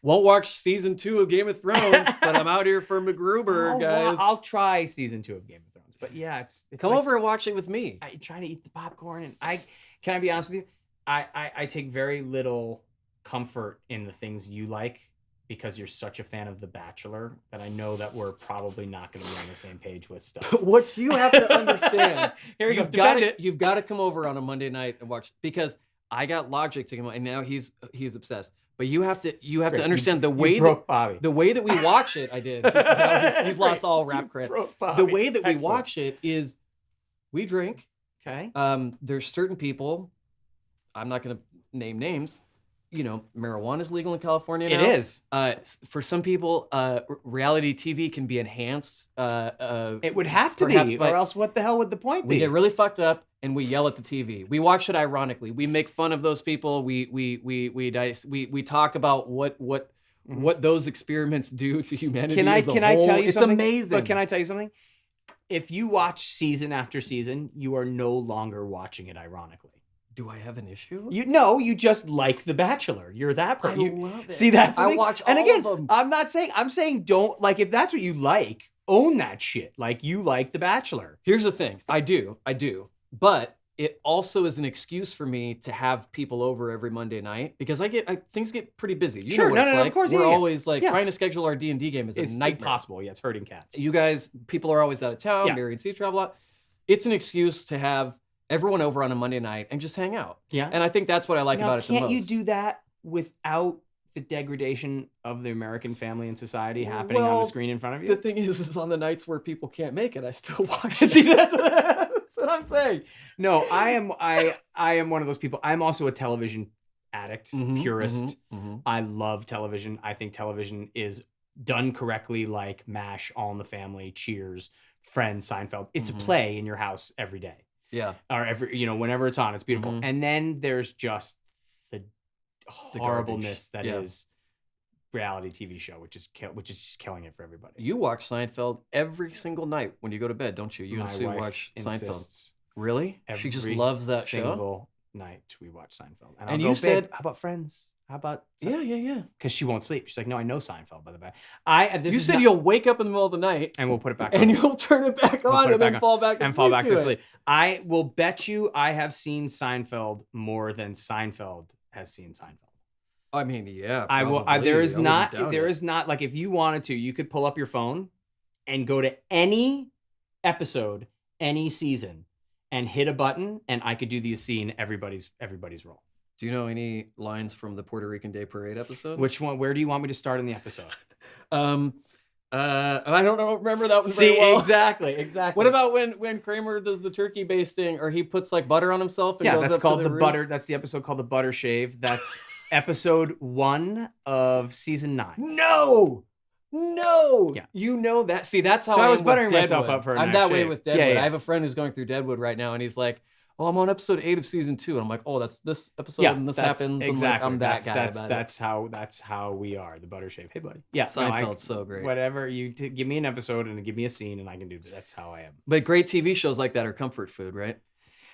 Won't watch season 2 of Game of Thrones, but I'm out here for MacGruber, guys. I'll try season 2 of Game of Thrones. But yeah, it's Come like, over and watch it with me. I try to eat the popcorn, and can I be honest with you? I take very little comfort in the things you like because you're such a fan of The Bachelor that I know that we're probably not going to be on the same page with stuff. What you have to understand, Here we go. you've got to come over on a Monday night and watch, because I got Logic to come on, and now he's obsessed. But you have to understand the way broke Bobby. the way that we watch it. I did. He's lost all rap credit. Broke Bobby. The way that we Excellent. watch it is we drink. Okay. There's certain people, I'm not going to name names. You know, marijuana is legal in California now. It is. For some people, reality TV can be enhanced. It would have to perhaps be, by- or else what the hell would the point be? We get really fucked up and we yell at the TV. We watch it ironically. We make fun of those people. We talk about what those experiments do to humanity. Can I as a tell whole. you It's something? amazing. But can I tell you something? If you watch season after season, you are no longer watching it ironically. Do I have an issue? You just like The Bachelor. You're that person. I love it. See, that's the I thing. watch and all again, of them. I'm saying don't, like, if that's what you like, own that shit. Like, you like The Bachelor. Here's the thing. I do. But it also is an excuse for me to have people over every Monday night because things get pretty busy. You Sure, know what it's like. of course, We're yeah, yeah. always like Yeah. trying to schedule our D&D game is It's a nightmare. impossible. Yeah, it's hurting cats. You guys, people are always out of town. Yeah. Married, sea travel a lot. It's an excuse to have everyone over on a Monday night and just hang out. Yeah. And I think that's what I like Now, about it the most. can't you do that without the degradation of the American family and society happening on Well, the screen in front of you? The thing is on the nights where people can't make it, I still watch it. See, that's what I'm saying. No, I am one of those people. I'm also a television addict, purist. I love television. I think television is done correctly, like MASH, All in the Family, Cheers, Friends, Seinfeld. It's a play in your house every day. Yeah. Or whenever it's on, it's beautiful. And then there's just the horribleness that is reality TV show, which is just killing it for everybody. You watch Seinfeld every single night when you go to bed, don't you? You and My Sue wife watch Seinfeld. insists Really? She just every loves that show? single night we watch Seinfeld. And I'll And go, you "Babe, said- how about Friends? How about Yeah. because she won't sleep. She's like, no, I know Seinfeld, by the way. You said you'll wake up in the middle of the night and we'll put it back and on. you'll turn it back We'll on put it and then back on fall back and fall back to it. sleep. I will bet you I have seen Seinfeld more than Seinfeld has seen Seinfeld. I mean, yeah. I will. probably. There I is wouldn't not. doubt There it. is not, like, if you wanted to, you could pull up your phone and go to any episode, any season, and hit a button, and I could do the scene everybody's role. Do you know any lines from the Puerto Rican Day Parade episode? Which one? Where do you want me to start in the episode? I don't know. Remember that one See, very well. exactly. What about when Kramer does the turkey basting, or he puts like butter on himself? And Yeah, goes that's up called to the roof? butter. That's the episode called the butter shave. episode 1 of season 9. No. Yeah. You know that. See, that's how So I was am with buttering myself Deadwood. up for a I'm nice that way shave. with Deadwood. Yeah, yeah. I have a friend who's going through Deadwood right now, and he's like, "Oh, I'm on episode 8 of season 2," and I'm like, "Oh, that's this episode, and this happens." Exactly. I'm that guy. That's how we are. The butter shave. Hey, buddy. Yeah. Seinfeld's so great. Whatever give me an episode and give me a scene, and I can do that. That's how I am. But great TV shows like that are comfort food, right?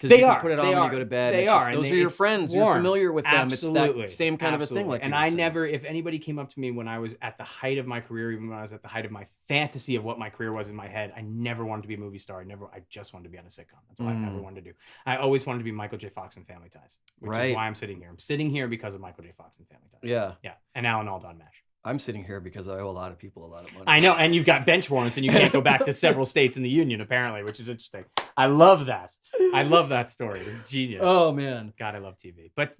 They you are. Can put it on they when are. you go to bed. They are. Those are your friends. You're familiar with them. Absolutely. It's that same kind of a thing. Like, and I never, if anybody came up to me when I was at the height of my career, even when I was at the height of my fantasy of what my career was in my head, I never wanted to be a movie star. I just wanted to be on a sitcom. That's all I ever wanted to do. I always wanted to be Michael J. Fox in Family Ties, which is why I'm sitting here. I'm sitting here because of Michael J. Fox in Family Ties. Yeah. Yeah. And Alan Alda on MASH. I'm sitting here because I owe a lot of people a lot of money. I know, and you've got bench warrants, and you can't go back to several states in the union, apparently, which is interesting. I love that. I love that story. It's genius. Oh man, God, I love TV. But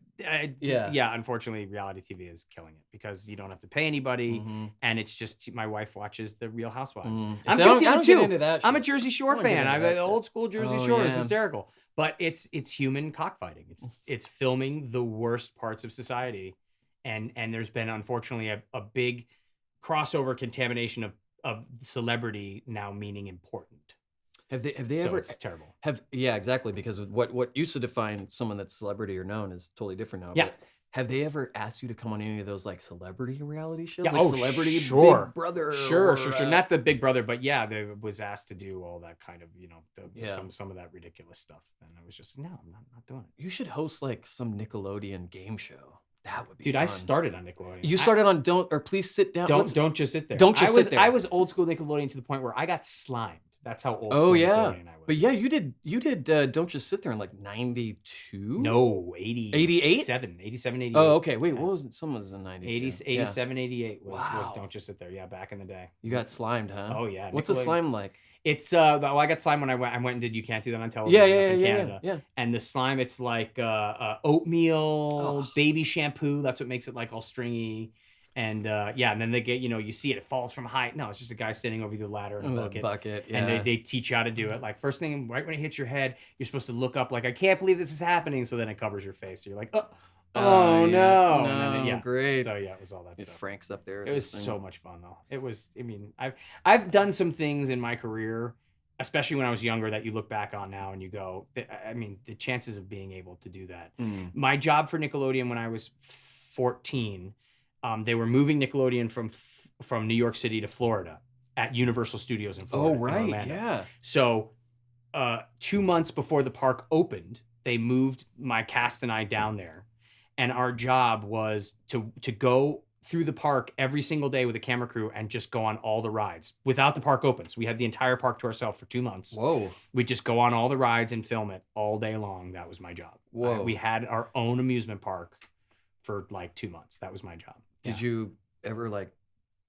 yeah, unfortunately, reality TV is killing it because you don't have to pay anybody, and it's just my wife watches the Real Housewives. I'm guilty of it too. I'm a Jersey Shore fan. I'm an old school Jersey Shore. It's hysterical, but it's human cockfighting. It's filming the worst parts of society. And there's been, unfortunately, a big crossover contamination of celebrity now meaning important. Have they ever? It's terrible. Yeah, exactly. Because what used to define someone that's celebrity or known is totally different now. Yeah. But have they ever asked you to come on any of those like celebrity reality shows? Yeah, like Celebrity Big Brother? Sure. Not the Big Brother, but yeah, they was asked to do all that kind of, some of that ridiculous stuff. And I was just, no, I'm not doing it. You should host like some Nickelodeon game show. That would be Dude, fun. I started on Nickelodeon. You started on Please Sit Down. Don't just sit there. Don't just sit there. I was old school Nickelodeon to the point where I got slimed. That's how old school Nickelodeon I was. But yeah, you did Don't Just Sit There in like 92? No, 80. 88? 87, 88. Oh, okay. Wait, what was it? Someone was in 92. 87, 88 was Don't Just Sit There. Yeah, back in the day. You got slimed, huh? Oh yeah. What's a slime like? It's I got slime when I went and did You Can't Do That on Television in Canada. Yeah. And the slime, it's like oatmeal, baby shampoo. That's what makes it like all stringy. And and then they get, you see it falls from height. No, it's just a guy standing over the ladder in a bucket. Yeah. And they teach you how to do it. Like first thing, right when it hits your head, you're supposed to look up like, I can't believe this is happening. So then it covers your face. So you're like, oh no. And then, great. So yeah, it was all that stuff. Frank's up there. It was so much fun though. It was, I've done some things in my career, especially when I was younger, that you look back on now and you go, the chances of being able to do that. My job for Nickelodeon when I was 14, they were moving Nickelodeon from New York City to Florida at Universal Studios in Florida. Oh, right. In Orlando. Yeah. So 2 months before the park opened, they moved my cast and I down there. And our job was to go through the park every single day with a camera crew and just go on all the rides without the park open. So we had the entire park to ourselves for 2 months. Whoa. We'd just go on all the rides and film it all day long. That was my job. Whoa. We had our own amusement park for like 2 months. That was my job. Did you ever like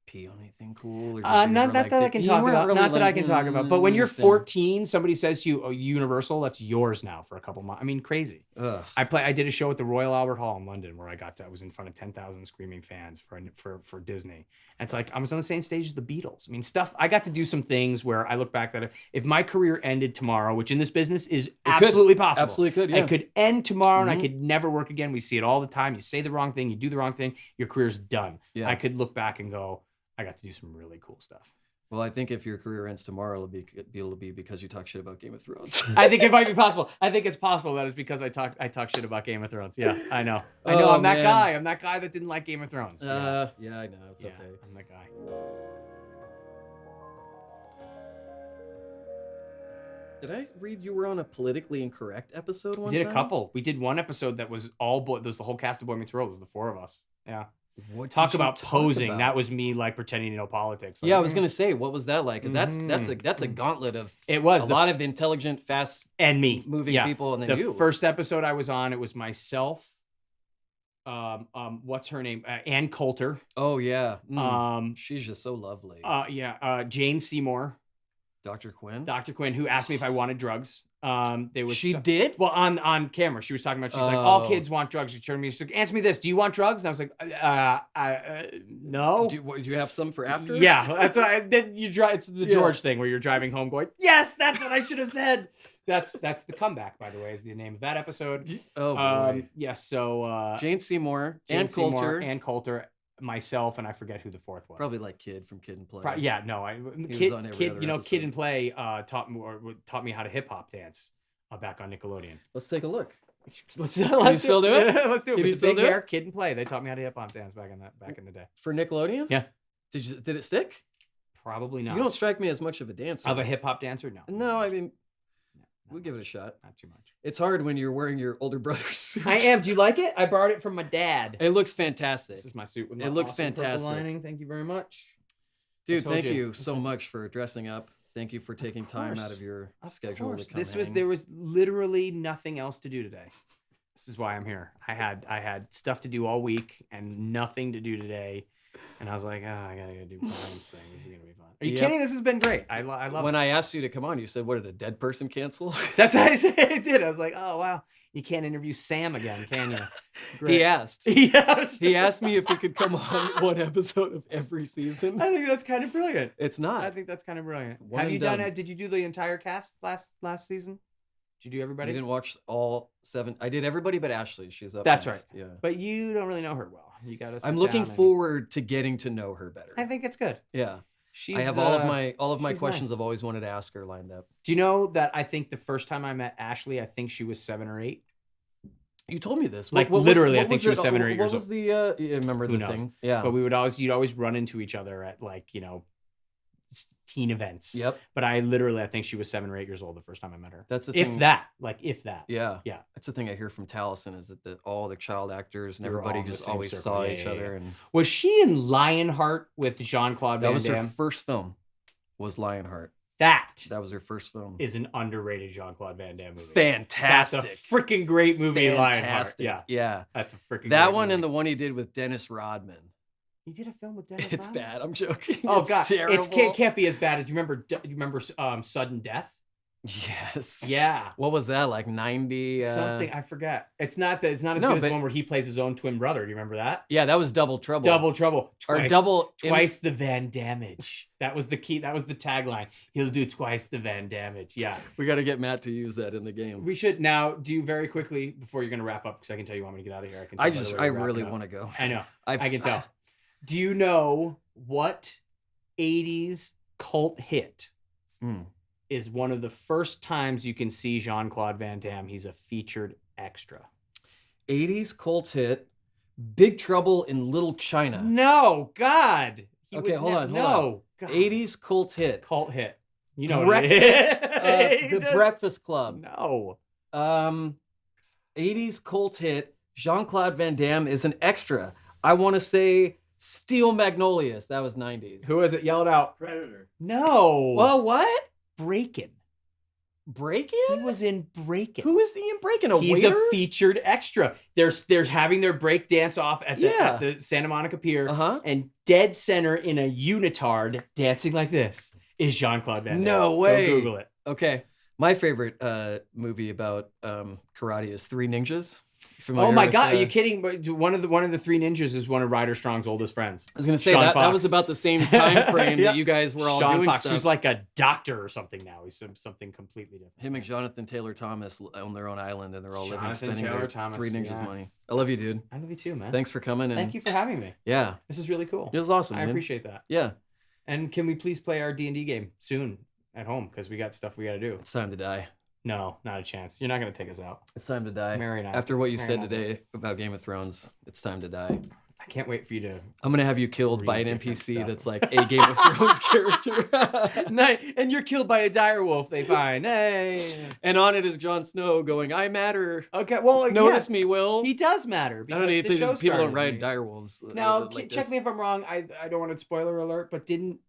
pee on anything cool? Or not that I can talk about. Not that I can talk about. But when you're 14, somebody says to you, "Oh, Universal, that's yours now for a couple months." I mean, crazy. Ugh. I did a show at the Royal Albert Hall in London where I was in front of 10,000 screaming fans for Disney. And it's like I was on the same stage as the Beatles. I mean, I got to do some things where I look back that if my career ended tomorrow, which in this business is absolutely possible. Absolutely could. Yeah. It could end tomorrow and I could never work again. We see it all the time. You say the wrong thing, you do the wrong thing, your career's done. Yeah. I could look back and go, I got to do some really cool stuff. Well, I think if your career ends tomorrow, it'll be because you talk shit about Game of Thrones. I think it might be possible. I think it's possible that it's because I talk shit about Game of Thrones. Yeah, I know. I'm that guy. I'm that guy that didn't like Game of Thrones. Yeah, I know. It's okay. I'm that guy. Did I read you were on a politically incorrect episode one time? We did a couple. We did one episode that was all boy. There was the whole cast of Boy Meets World. It was the 4 of us. Yeah. Talk about posing. That was me like pretending to know politics. Like, yeah, I was gonna say, what was that like? Because that's a gauntlet of it was a lot of intelligent, fast and me moving people, and then the first episode I was on, it was myself. What's her name? Ann Coulter. Oh yeah. She's just so lovely. Jane Seymour. Dr. Quinn? Dr. Quinn, who asked me if I wanted drugs. She did? Well, on camera, she was talking about. She's like, all kids want drugs. She turned to me. She's like, answer me this: do you want drugs? And I was like, no. Do you have some for after? Yeah, that's what. Then you drive. It's the George thing where you're driving home, going, yes, that's what I should have said. That's the comeback, by the way, is the name of that episode. Oh boy. Yes. So Jane Seymour Jane and Seymour Coulter and Coulter, myself, and I forget who the fourth was. probably like Kid from Kid and Play. Yeah, no, was on every other Kid episode. and Play taught me how to hip hop dance back on Nickelodeon. Let's take a look. Let's still do it? Let's do it. Can With you the still big do it? hair, Kid and Play. They taught me how to hip hop dance back in the day. For Nickelodeon? Yeah. Did it stick? Probably not. You don't strike me as much of a dancer. Of a hip hop dancer? No. No, I mean, No, we'll give it a shot. Not too much. It's hard when you're wearing your older brother's suit. I am. Do you like it? I borrowed it from my dad. It looks fantastic. This is my suit with my It looks awesome purple fantastic. lining. Thank you very much. Dude, told thank you. you This so is- much for dressing up. Thank you for taking time out course. of your Of schedule course. to come There was literally nothing else to do today. This is why I'm here. I had stuff to do all week and nothing to do today. And I was like, I gotta go do this thing. This is gonna be fun. Are you Yep. kidding? This has been great. I love When it. I asked you to come on, you said, what did a dead person cancel? That's what I did. I was like, oh wow. You can't interview Sam again, can you? He asked. Yeah. He asked me if he could come on one episode of every season. I think that's kind of brilliant. It's I not. think that's kind of brilliant. One Have and you done done. it? Did you do the entire cast last season? Did you do I everybody? didn't watch all 7. I did everybody but Ashley. She's up That's next. right. Yeah. But you don't really know her well. You gotta. I'm looking forward to getting to know her better. I think it's good. Yeah. She's, I have all of my she's questions nice. I've always wanted to ask her lined up. Do you know that I think the first time I met Ashley, I think she was 7 or 8. You told me this. Like, literally, I think she was 7 or 8 years What was the you remember Who the knows? thing? Yeah. But you'd always run into each other at teen events. Yep. But I think she was 7 or 8 years old the first time I met her. That's the If thing. that. Yeah. Yeah. That's the thing I hear from Taliesin is that all the child actors and They were everybody all in the just same always circle. saw Yeah, each yeah, other yeah. and Was she in Lionheart with Jean-Claude that Van was her Damme? first film. Was Lionheart. That That was her first film. is an underrated Jean-Claude Van Damme movie. Fantastic. That's a freaking great movie, Lionheart. Fantastic. Yeah. Yeah. That's a freaking That great one movie. and the one he did with Dennis Rodman. He did a film with Dennis It's Rodman? bad. I'm joking. Oh It's god, terrible. it can't be as bad as you remember Sudden Death? Yes. Yeah. What was that like 90? Something I forget. It's not as No, good as the but- one where he plays his own twin brother. Do you remember that? Yeah, that was Double Trouble. Double Trouble. or double Twice the Van Damage. That was the key. That was the tagline. He'll do twice the Van Damage. Yeah. We got to get Matt to use that in the game. We should now do very quickly before you're going to wrap up because I can tell you want me to get out of here. Can tell by the way I we're really wrapping up. want to go. I know. I've- I can tell. Do you know what 80s cult hit Hmm. is one of the first times you can see Jean-Claude Van Damme? He's a featured extra. 80s cult hit, Big Trouble in Little China. No, God. Okay, hold on. No. God. 80s cult hit. Cult hit. You know Breakfast, what it is. The It does- Breakfast Club. No. 80s cult hit, Jean-Claude Van Damme is an extra. I want to say Steel Magnolias. That was 90s. Who is it? Yell it out. Predator. No. Well, what? Breakin'. He Breakin'? was in Breakin'. Who is Ian Breakin'? A He's waiter? a featured extra. They're having their break dance off at the Santa Monica Pier, Uh-huh. and dead center in a unitard dancing like this is Jean-Claude Van Damme. No Go way. Google it. Okay. My favorite movie about karate is Three Ninjas. Familiar Oh my with, God, are you kidding? But one of the Three Ninjas is one of Ryder Strong's oldest friends. I was going to say Sean that Fox. was about the same time frame Yeah. that you guys were all Sean doing Fox, stuff. who's like a doctor or something now. He's something completely different. Him and Jonathan Taylor Thomas on their own island, and they're all living, Jonathan spending Taylor their Thomas, Three Ninjas yeah. money. I love you, dude. I love you too, man. Thanks for coming. And Thank you for having me. Yeah, This is really cool. it was awesome. I man. appreciate that. Yeah, And can we please play our D&D game soon at home? Because we got stuff we got to do. it's time to die. No, not a chance. You're not going to take us out. It's time to die. Mary and I. After what you Mary said and I. today about Game of Thrones, it's time to die. I can't wait for you to. I'm gonna have you killed by an Read different NPC stuff. that's like a Game of Thrones character. And you're killed by a dire wolf. They find. Hey. And on it is Jon Snow going, "I matter. Okay. Well, Notice yeah, me, Will." he does matter. I Because don't need the show people don't started ride me. dire wolves. Now, like check this. me if I'm wrong. I don't want to spoiler alert, but didn't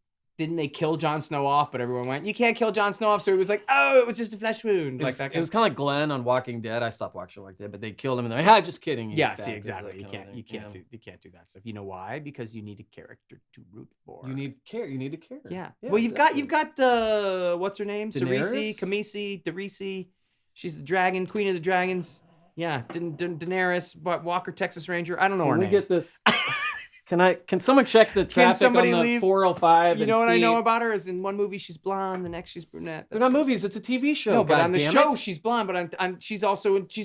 didn't they kill Jon Snow off? But everyone went, you can't kill Jon Snow off. So he was like, oh, it was just a flesh wound. Like that. It was kind of like Glenn on Walking Dead. I stopped watching Walking Dead, but they killed him and they're like, just kidding. Yeah, see, exactly. You can't do that stuff. You know why? Because you need a character to root for. You need to care. Yeah. Well, you've got what's her name? Khaleesi, Darisi. She's the dragon, queen of the dragons. Yeah, Daenerys, but Walker, Texas Ranger. I don't know her name. Can we get this? Can someone check the traffic on the 405? You know what I know about her is in one movie she's blonde, the next she's brunette. They're not movies. It's a TV show. No, but on the show she's blonde, but she's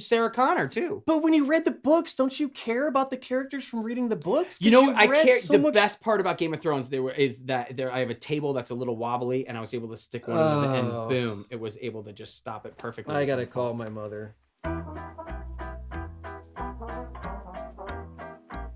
Sarah Connor too. But when you read the books, don't you care about the characters from reading the books? You know, I care. The best part about Game of Thrones is that I have a table that's a little wobbly, and I was able to stick one into the end. Boom! It was able to just stop it perfectly. I gotta call my mother.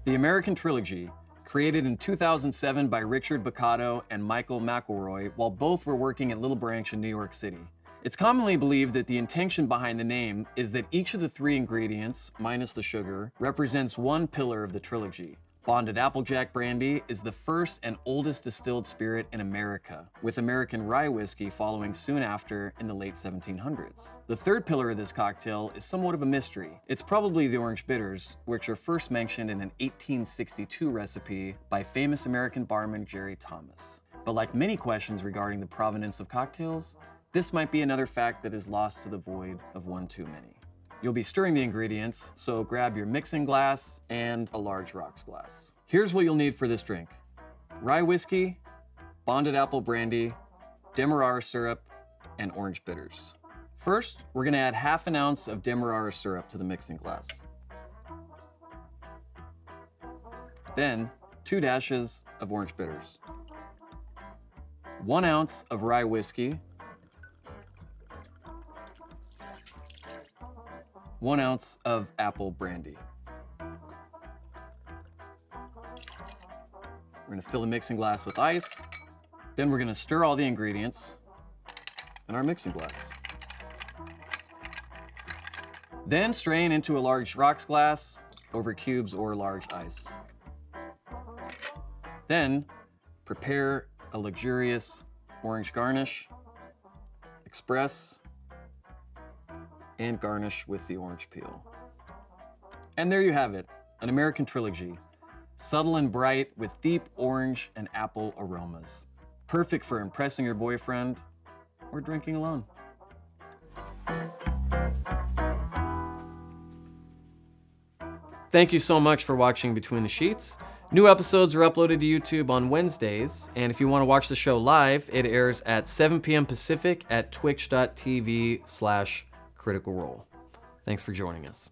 The American Trilogy, created in 2007 by Richard Baccato and Michael McElroy while both were working at Little Branch in New York City. It's commonly believed that the intention behind the name is that each of the 3 ingredients, minus the sugar, represents one pillar of the trilogy. Bonded Applejack Brandy is the first and oldest distilled spirit in America, with American rye whiskey following soon after in the late 1700s. The third pillar of this cocktail is somewhat of a mystery. It's probably the orange bitters, which are first mentioned in an 1862 recipe by famous American barman Jerry Thomas. But like many questions regarding the provenance of cocktails, this might be another fact that is lost to the void of one too many. You'll be stirring the ingredients, so grab your mixing glass and a large rocks glass. Here's what you'll need for this drink: rye whiskey, bonded apple brandy, demerara syrup, and orange bitters. First, we're gonna add half an ounce of demerara syrup to the mixing glass. Then, 2 dashes of orange bitters. 1 ounce of rye whiskey, 1 ounce of apple brandy. We're gonna fill the mixing glass with ice. Then we're gonna stir all the ingredients in our mixing glass. Then strain into a large rocks glass over cubes or large ice. Then prepare a luxurious orange garnish. Express and garnish with the orange peel. And there you have it, an American Trilogy. Subtle and bright with deep orange and apple aromas. Perfect for impressing your boyfriend or drinking alone. Thank you so much for watching Between the Sheets. New episodes are uploaded to YouTube on Wednesdays, and if you want to watch the show live, it airs at 7 p.m. Pacific at twitch.tv/Critical Role. Thanks for joining us.